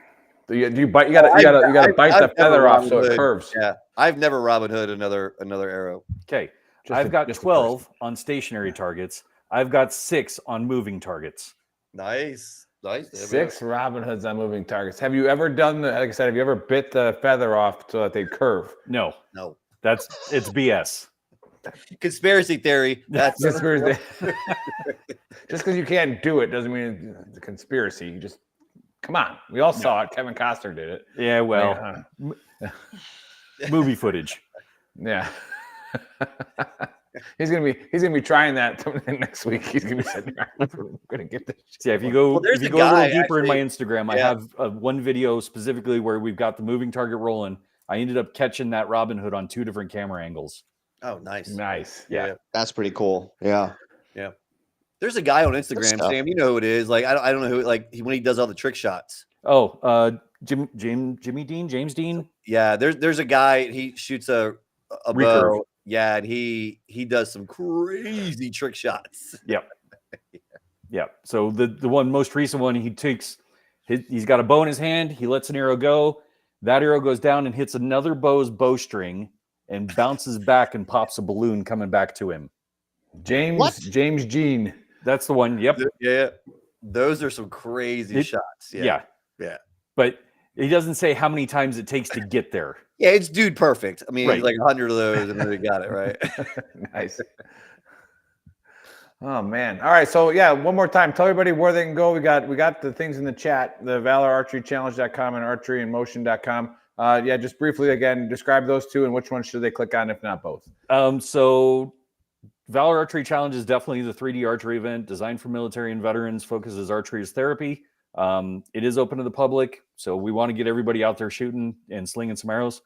You gotta bite the feather off so it curves. Yeah, I've never Robin Hood another arrow. Okay, I've got 12 on stationary targets. I've got 6 on moving targets. Nice. 6 Robin Hoods on moving targets. Have you ever done like I said? Have you ever bit the feather off so that they curve? No. It's BS. Conspiracy theory. That's conspiracy. Just because you can't do it doesn't mean it's a conspiracy. You just come on. We all saw it. Kevin Costner did it. Yeah, well, movie footage. Yeah. He's gonna be trying that next week. He's gonna be sitting there. I'm gonna get this. Yeah, if you go a little deeper in my Instagram, I yeah. have one video specifically where we've got the moving target rolling. I ended up catching that Robin Hood on 2 different camera angles. Oh, nice. Yeah. That's pretty cool. Yeah. There's a guy on Instagram, Sam. You know who it is. Like I don't know who. Like when he does all the trick shots. Oh, James Dean. Yeah, there's a guy. He shoots a bow. Yeah, and he does some crazy trick shots. Yep. Yeah. So the one most recent one, he's got a bow in his hand. He lets an arrow go. That arrow goes down and hits another bow's bowstring and bounces back and pops a balloon coming back to him. James Jean. That's the one. Yep. Yeah. Those are some crazy shots. Yeah. But he doesn't say how many times it takes to get there. Yeah, it's dude perfect. I mean, Right. It's like 100 of those, and then we got it right. Nice. Oh man! All right, so yeah, one more time, tell everybody where they can go. We got the things in the chat: the valorarcherychallenge.com and archeryinmotion.com. Yeah, just briefly again, describe those two and which one should they click on, if not both. So Valor Archery Challenge is definitely the 3D archery event designed for military and veterans, focuses archery as therapy. It is open to the public, so we want to get everybody out there shooting and slinging some arrows.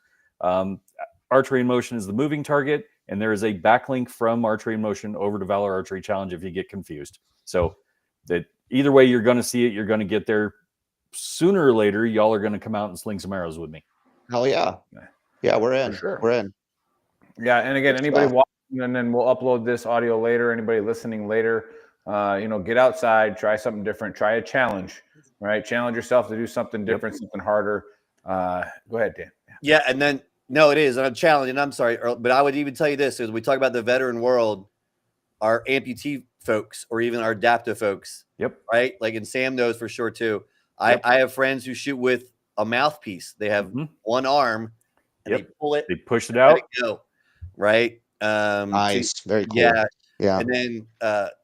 Archery in Motion is the moving target, and there is a backlink from Archery in Motion over to Valor Archery Challenge if you get confused. So that either way, you're going to see it. You're going to get there sooner or later. Y'all are going to come out and sling some arrows with me. Hell yeah. Yeah, we're in. Sure. We're in. Yeah, and again, anybody watching, and then we'll upload this audio later. Anybody listening later, get outside, try something different, try a challenge, right? Challenge yourself to do something different, something harder. Go ahead, Dan. Yeah, and then no, it is. And I'm challenging. I'm sorry, Earl, but I would even tell you this: as we talk about the veteran world, our amputee folks, or even our adaptive folks. Yep. Right. Like, and Sam knows for sure too. I have friends who shoot with a mouthpiece. They have one arm, and they pull it. They push it out. Let it go. Right. Nice. Very cool. Yeah. Yeah. And then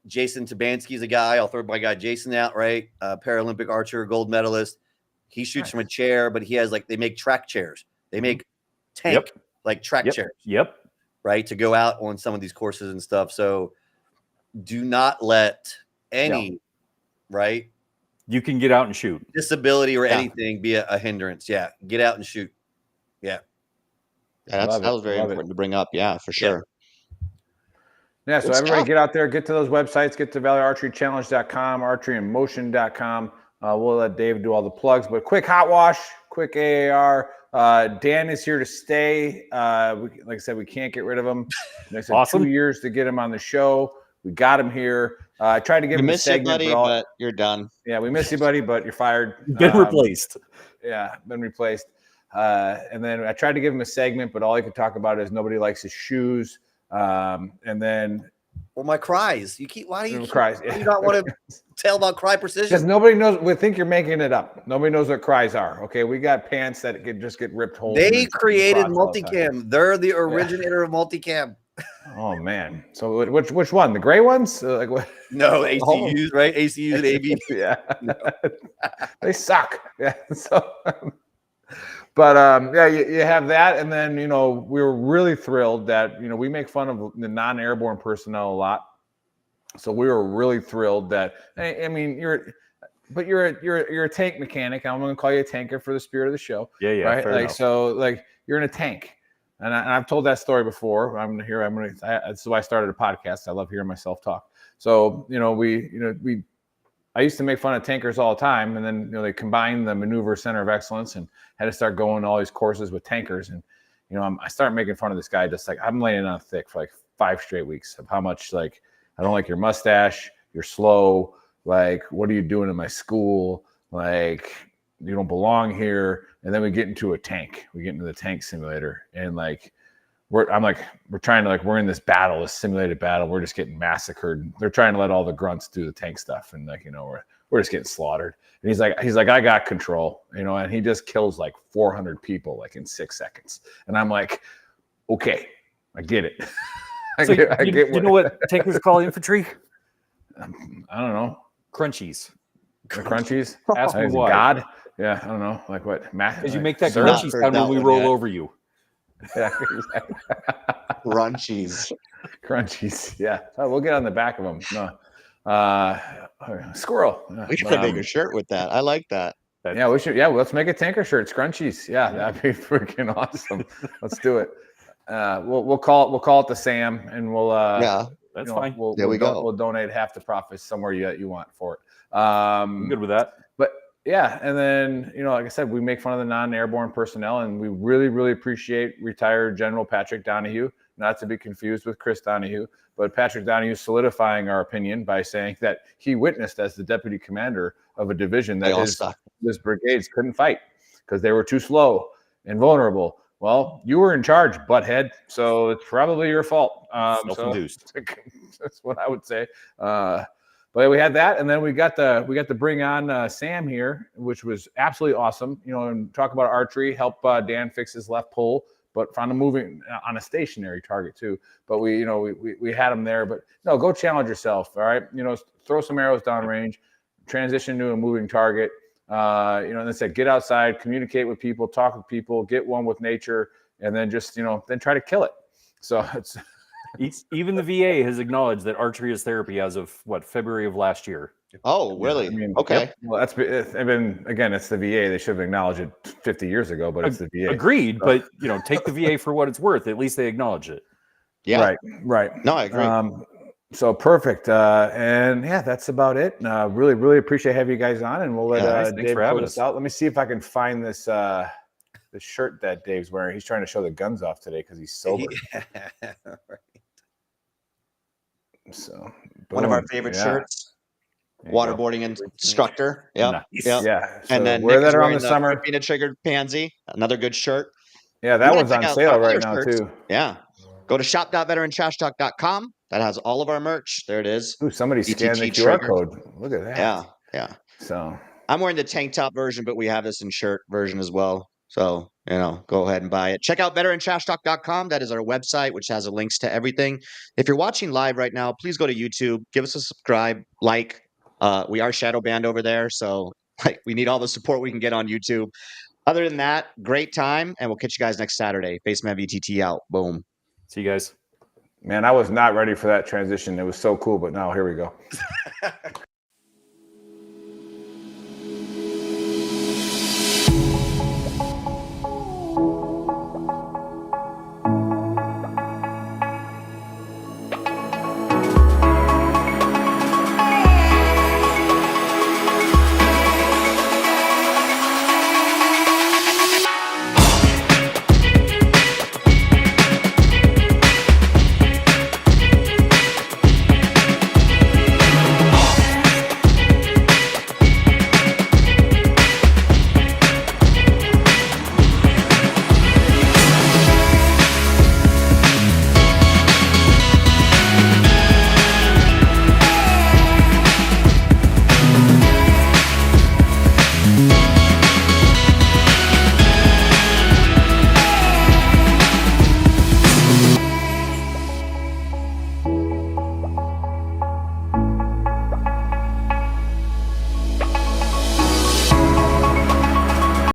Jason Tabansky's a guy. I'll throw my guy Jason out. Right. Paralympic archer, gold medalist. He shoots from a chair, but he has they make track chairs. They make tank track chairs. Yep. Right. To go out on some of these courses and stuff. So do not let any right. You can get out and shoot. Disability or anything be a hindrance. Yeah. Get out and shoot. Yeah. That was very important to bring up. Yeah, for sure. Yeah, so everybody get out there, get to those websites, get to valorarcherychallenge.com, archeryinmotion.com. We'll let Dave do all the plugs, but quick hot wash, quick AAR. Dan is here to stay. Like I said, we can't get rid of him. They said Awesome. 2 years to get him on the show. We got him here. I tried to give him a segment, you, buddy, but you're done. Yeah, we miss you, buddy, but you're fired. Been replaced. Yeah, been replaced. And then I tried to give him a segment, but all he could talk about is nobody likes his shoes. And then, well, my cries. Why do you not want to tell about cry precision? Because nobody knows. We think you're making it up. Nobody knows what cries are. Okay, we got pants that could just get ripped whole. They created multicam. They're the originator of multicam. Oh man! So which one? The gray ones? Like what? No, ACUs, right? ACUs and AV. Yeah, no. They suck. Yeah. So. But you have that, and then we were really thrilled that we make fun of the non-airborne personnel a lot, so we were really thrilled that I mean but you're a tank mechanic. I'm going to call you a tanker for the spirit of the show. Yeah, right. fair Like enough. so, like you're in a tank, and I've told that story before. That's why I started a podcast. I love hearing myself talk. So I used to make fun of tankers all the time, and then they combined the maneuver center of excellence and had to start going to all these courses with tankers. And I started making fun of this guy. Just like I'm laying on thick for like 5 straight weeks of how much like I don't like your mustache. You're slow. Like, what are you doing in my school? Like, you don't belong here. And then we get into a tank. We get into the tank simulator, and like we're in this battle, this simulated battle. We're just getting massacred. They're trying to let all the grunts do the tank stuff, and like we're just getting slaughtered. And he's like, I got control, and he just kills like 400 people like in 6 seconds. And I'm like, okay, I get it. You know what tankers call infantry? I don't know. Crunchies. The crunchies. Ask me why. God. Yeah, I don't know. Like what? Because you make that Sir, crunchy not sound heard when we that roll one yet. over you. Yeah, exactly. Crunchies. Crunchies. Yeah. Oh, we'll get on the back of them. No. Squirrel. We should make a shirt with that. I like that. Yeah, we should. Yeah, let's make a tanker shirt. Scrunchies. Yeah, that'd be freaking awesome. Let's do it. We'll call it the Sam, and we'll That's fine. We'll donate half the profits somewhere you want for it. I'm good with that. But yeah, and then like I said, we make fun of the non-airborne personnel, and we really, really appreciate retired General Patrick Donahue, not to be confused with Chris Donahue, but Patrick Donahue solidifying our opinion by saying that he witnessed as the deputy commander of a division that his brigades couldn't fight because they were too slow and vulnerable. Well, you were in charge, butthead, so it's probably your fault. Self-induced. So that's what I would say. But we had that, and then we got to bring on Sam here, which was absolutely awesome. And talk about archery, help Dan fix his left pull, but on a stationary target too. But we had him there. But no, go challenge yourself. All right, throw some arrows downrange, transition to a moving target. And they said, get outside, communicate with people, talk with people, get one with nature, and then just, then try to kill it. So it's even the VA has acknowledged that archery is therapy as of February of last year. Oh, really? Okay. Yep. Well, it's the VA. They should have acknowledged it 50 years ago, but it's the VA. Agreed. But take the VA for what it's worth. At least they acknowledge it. Yeah. Right. No, I agree. So perfect. And yeah, that's about it. Really, really appreciate having you guys on, and we'll let Dave close us out. Let me see if I can find this the shirt that Dave's wearing. He's trying to show the guns off today because he's sober. Right. So one of our favorite shirts. Waterboarding instructor. Yep. Nice. Yep. Yeah. So and then wear Nick that around the wearing summer. Peanut triggered pansy. Another good shirt. Yeah, that one's on sale right now shirts. too. Yeah. Go to shop.veterantrashtalk.com. That has all of our merch. There it is. Ooh, somebody scanned the QR trigger. code. Look at that. Yeah. So I'm wearing the tank top version, but we have this in shirt version as well. So, go ahead and buy it. Check out veterantrashtalk.com. That is our website, which has links to everything. If you're watching live right now, please go to YouTube. Give us a subscribe, like. We are shadow banned over there, so we need all the support we can get on YouTube. Other than that, great time, and we'll catch you guys next Saturday. Faceman VTT out. Boom. See you guys. Man, I was not ready for that transition. It was so cool, but now here we go.